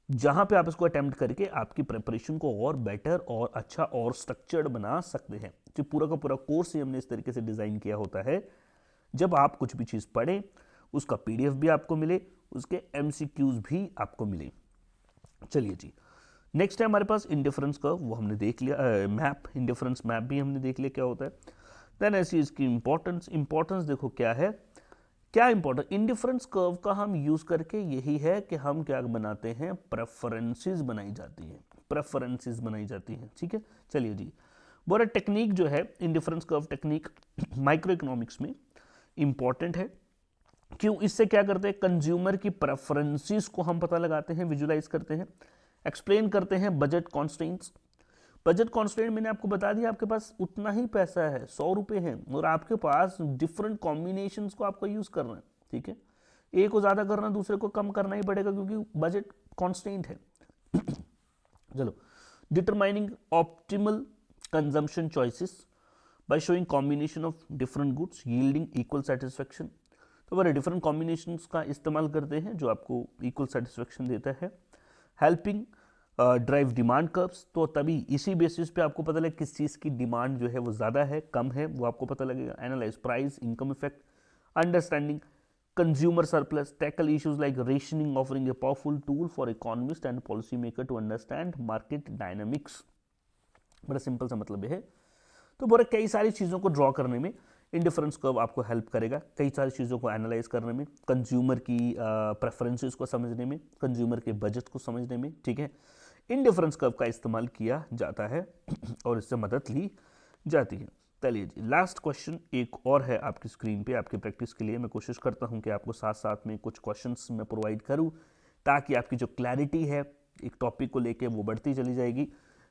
जहां पे आप इसको अटेम्प्ट करके आपकी प्रिपरेशन को और बेटर और अच्छा और स्ट्रक्चर्ड बना सकते हैं। तो पूरा का पूरा कोर्स ही हमने इस तरीके से डिजाइन किया होता है, जब आप कुछ भी चीज पढ़ें उसका पीडीएफ भी आपको मिले, उसके एमसीक्यूज भी आपको मिले। चलिए जी, नेक्स्ट है हमारे पास इंडिफरेंस कर्व, वो हमने देख लिया। मैप, इंडिफरेंस मैप भी हमने देख लिया क्या होता है। देन ऐसी इसकी इंपॉर्टेंस, इंपॉर्टेंस देखो क्या है, क्या इंपॉर्टेंट इंडिफरेंस कर्व का हम यूज करके यही है कि हम क्या बनाते हैं, प्रेफरेंसेस बनाई जाती है, प्रेफरेंसेस बनाई जाती हैं। ठीक है, चलिए जी, बोरा टेक्निक जो है indifference curve technique micro economics में इंपॉर्टेंट है। क्यों? इससे क्या करते हैं, कंज्यूमर की प्रेफरेंसेस को हम पता लगाते हैं, विजुलाइज करते हैं, एक्सप्लेन करते हैं बजट कॉन्स्ट्रेंट्स। बजट कॉन्स्ट्रेंट मैंने आपको बता दिया, आपके पास उतना ही पैसा है, 100 रुपए है, और आपके पास डिफरेंट कॉम्बिनेशन को आपको यूज करना है। ठीक है, एक को ज्यादा करना, दूसरे को कम करना ही पड़ेगा क्योंकि बजट कॉन्स्ट्रेंट है। चलो, determining optimal consumption choices by showing combination of different goods yielding equal satisfaction. तो बड़े डिफरेंट कॉम्बिनेशंस का इस्तेमाल करते हैं जो आपको इक्वल सेटिस्फेक्शन देता है। हेल्पिंग ड्राइव डिमांड कर्व्स, तो तभी इसी बेसिस पे आपको पता लगे किस चीज़ की डिमांड जो है वो ज़्यादा है, कम है, वो आपको पता लगेगा। Analyse price, income effect, understanding consumer surplus, tackle issues like rationing, offering a powerful tool for economist and policy maker to understand market dynamics. बड़ा सिंपल सा मतलब है। तो बोले कई सारी चीज़ों को ड्रॉ करने में इंडिफरेंस कर्व आपको हेल्प करेगा, कई सारी चीज़ों को एनालाइज करने में, कंज्यूमर की प्रेफरेंसेस को समझने में, कंज्यूमर के बजट को समझने में। ठीक है, इंडिफरेंस कर्व का इस्तेमाल किया जाता है और इससे मदद ली जाती है। चलिए जी, लास्ट क्वेश्चन एक और है आपकी स्क्रीन पे आपकी प्रैक्टिस के लिए। मैं कोशिश करता हूं कि आपको साथ साथ में कुछ क्वेश्चंस मैं प्रोवाइड करूं ताकि आपकी जो क्लैरिटी है एक टॉपिक को लेके वो बढ़ती चली जाएगी।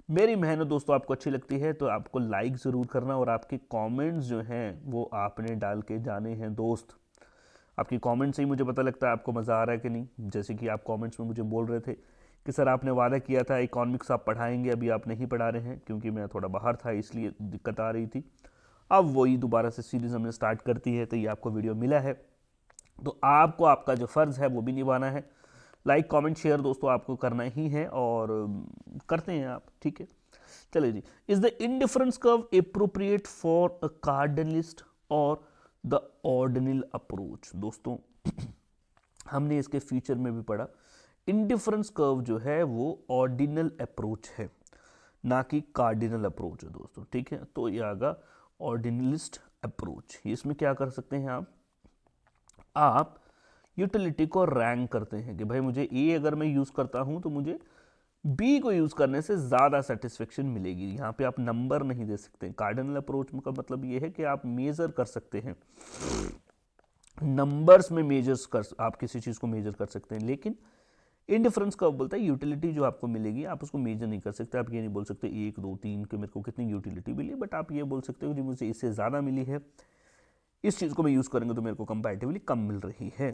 मेरी मेहनत दोस्तों आपको अच्छी लगती है तो आपको लाइक ज़रूर करना, और आपके कमेंट्स जो हैं वो आपने डाल के जाने हैं दोस्त। आपकी कमेंट से ही मुझे पता लगता है आपको मज़ा आ रहा है कि नहीं। जैसे कि आप कमेंट्स में मुझे बोल रहे थे कि सर आपने वादा किया था इकोनॉमिक्स आप पढ़ाएंगे, अभी आप नहीं पढ़ा रहे हैं, क्योंकि मैं थोड़ा बाहर था इसलिए दिक्कत आ रही थी। अब वही दोबारा से सीरीज़ हमने स्टार्ट करती है, तो ये आपको वीडियो मिला है तो आपको आपका जो फ़र्ज़ है वो भी निभाना है। लाइक कमेंट शेयर दोस्तों आपको करना ही है और करते हैं आप, ठीक है। चलिए जी, is the indifference curve appropriate for a cardinalist और द ऑर्डिनल अप्रोच। दोस्तों हमने इसके फीचर में भी पढ़ा, इंडिफरेंस कर्व जो है वो ऑर्डिनल अप्रोच है, ना कि कार्डिनल अप्रोच है दोस्तों, ठीक है। तो ये आगा ऑर्डिनलिस्ट अप्रोच। इसमें क्या कर सकते हैं आप यूटिलिटी को रैंक करते हैं कि भाई मुझे ए अगर मैं यूज़ करता हूं तो मुझे बी को यूज़ करने से ज़्यादा सेटिस्फेक्शन मिलेगी। यहाँ पे आप नंबर नहीं दे सकते। कार्डिनल अप्रोच का मतलब ये है कि आप मेज़र कर सकते हैं, नंबर्स में मेजर्स कर, आप किसी चीज़ को मेजर कर सकते हैं। लेकिन इंडिफरेंस कर्व बोलता है यूटिलिटी जो आपको मिलेगी आप उसको मेजर नहीं कर सकते। आप ये नहीं बोल सकते 1 2 3 के मेरे को कितनी यूटिलिटी मिली, बट आप ये बोल सकते हो कि मुझे इससे ज़्यादा मिली है, इस चीज़ को मैं यूज़ करेंगे तो मेरे को कंपैरेटिवली कम मिल रही है।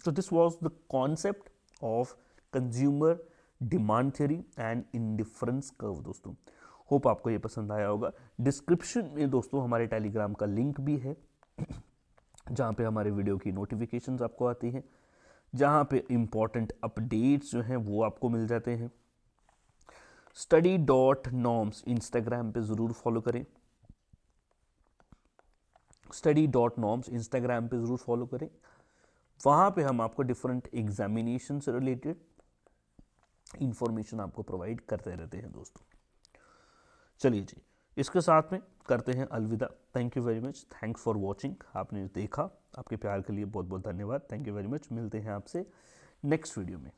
तो this was the concept of consumer demand theory and indifference curve दोस्तों। होप आपको ये पसंद आया होगा। डिस्क्रिप्शन में दोस्तों हमारे टेलीग्राम का लिंक भी है जहाँ पे हमारे वीडियो की नोटिफिकेशंस आपको आती हैं, जहाँ पे इंपॉर्टेंट अपडेट्स जो हैं वो आपको मिल जाते हैं। study.norms इंस्टाग्राम पे ज़रूर फॉलो करें, study.norms इंस्टाग्राम पे ज़रूर फॉलो करें। वहाँ पे हम आपको डिफरेंट एग्जामिनेशन से रिलेटेड इंफॉर्मेशन आपको प्रोवाइड करते रहते हैं दोस्तों। चलिए जी, इसके साथ में करते हैं अलविदा। Thank you very much, thanks for watching. आपने देखा, आपके प्यार के लिए बहुत बहुत धन्यवाद। Thank you very much. मिलते हैं आपसे नेक्स्ट वीडियो में।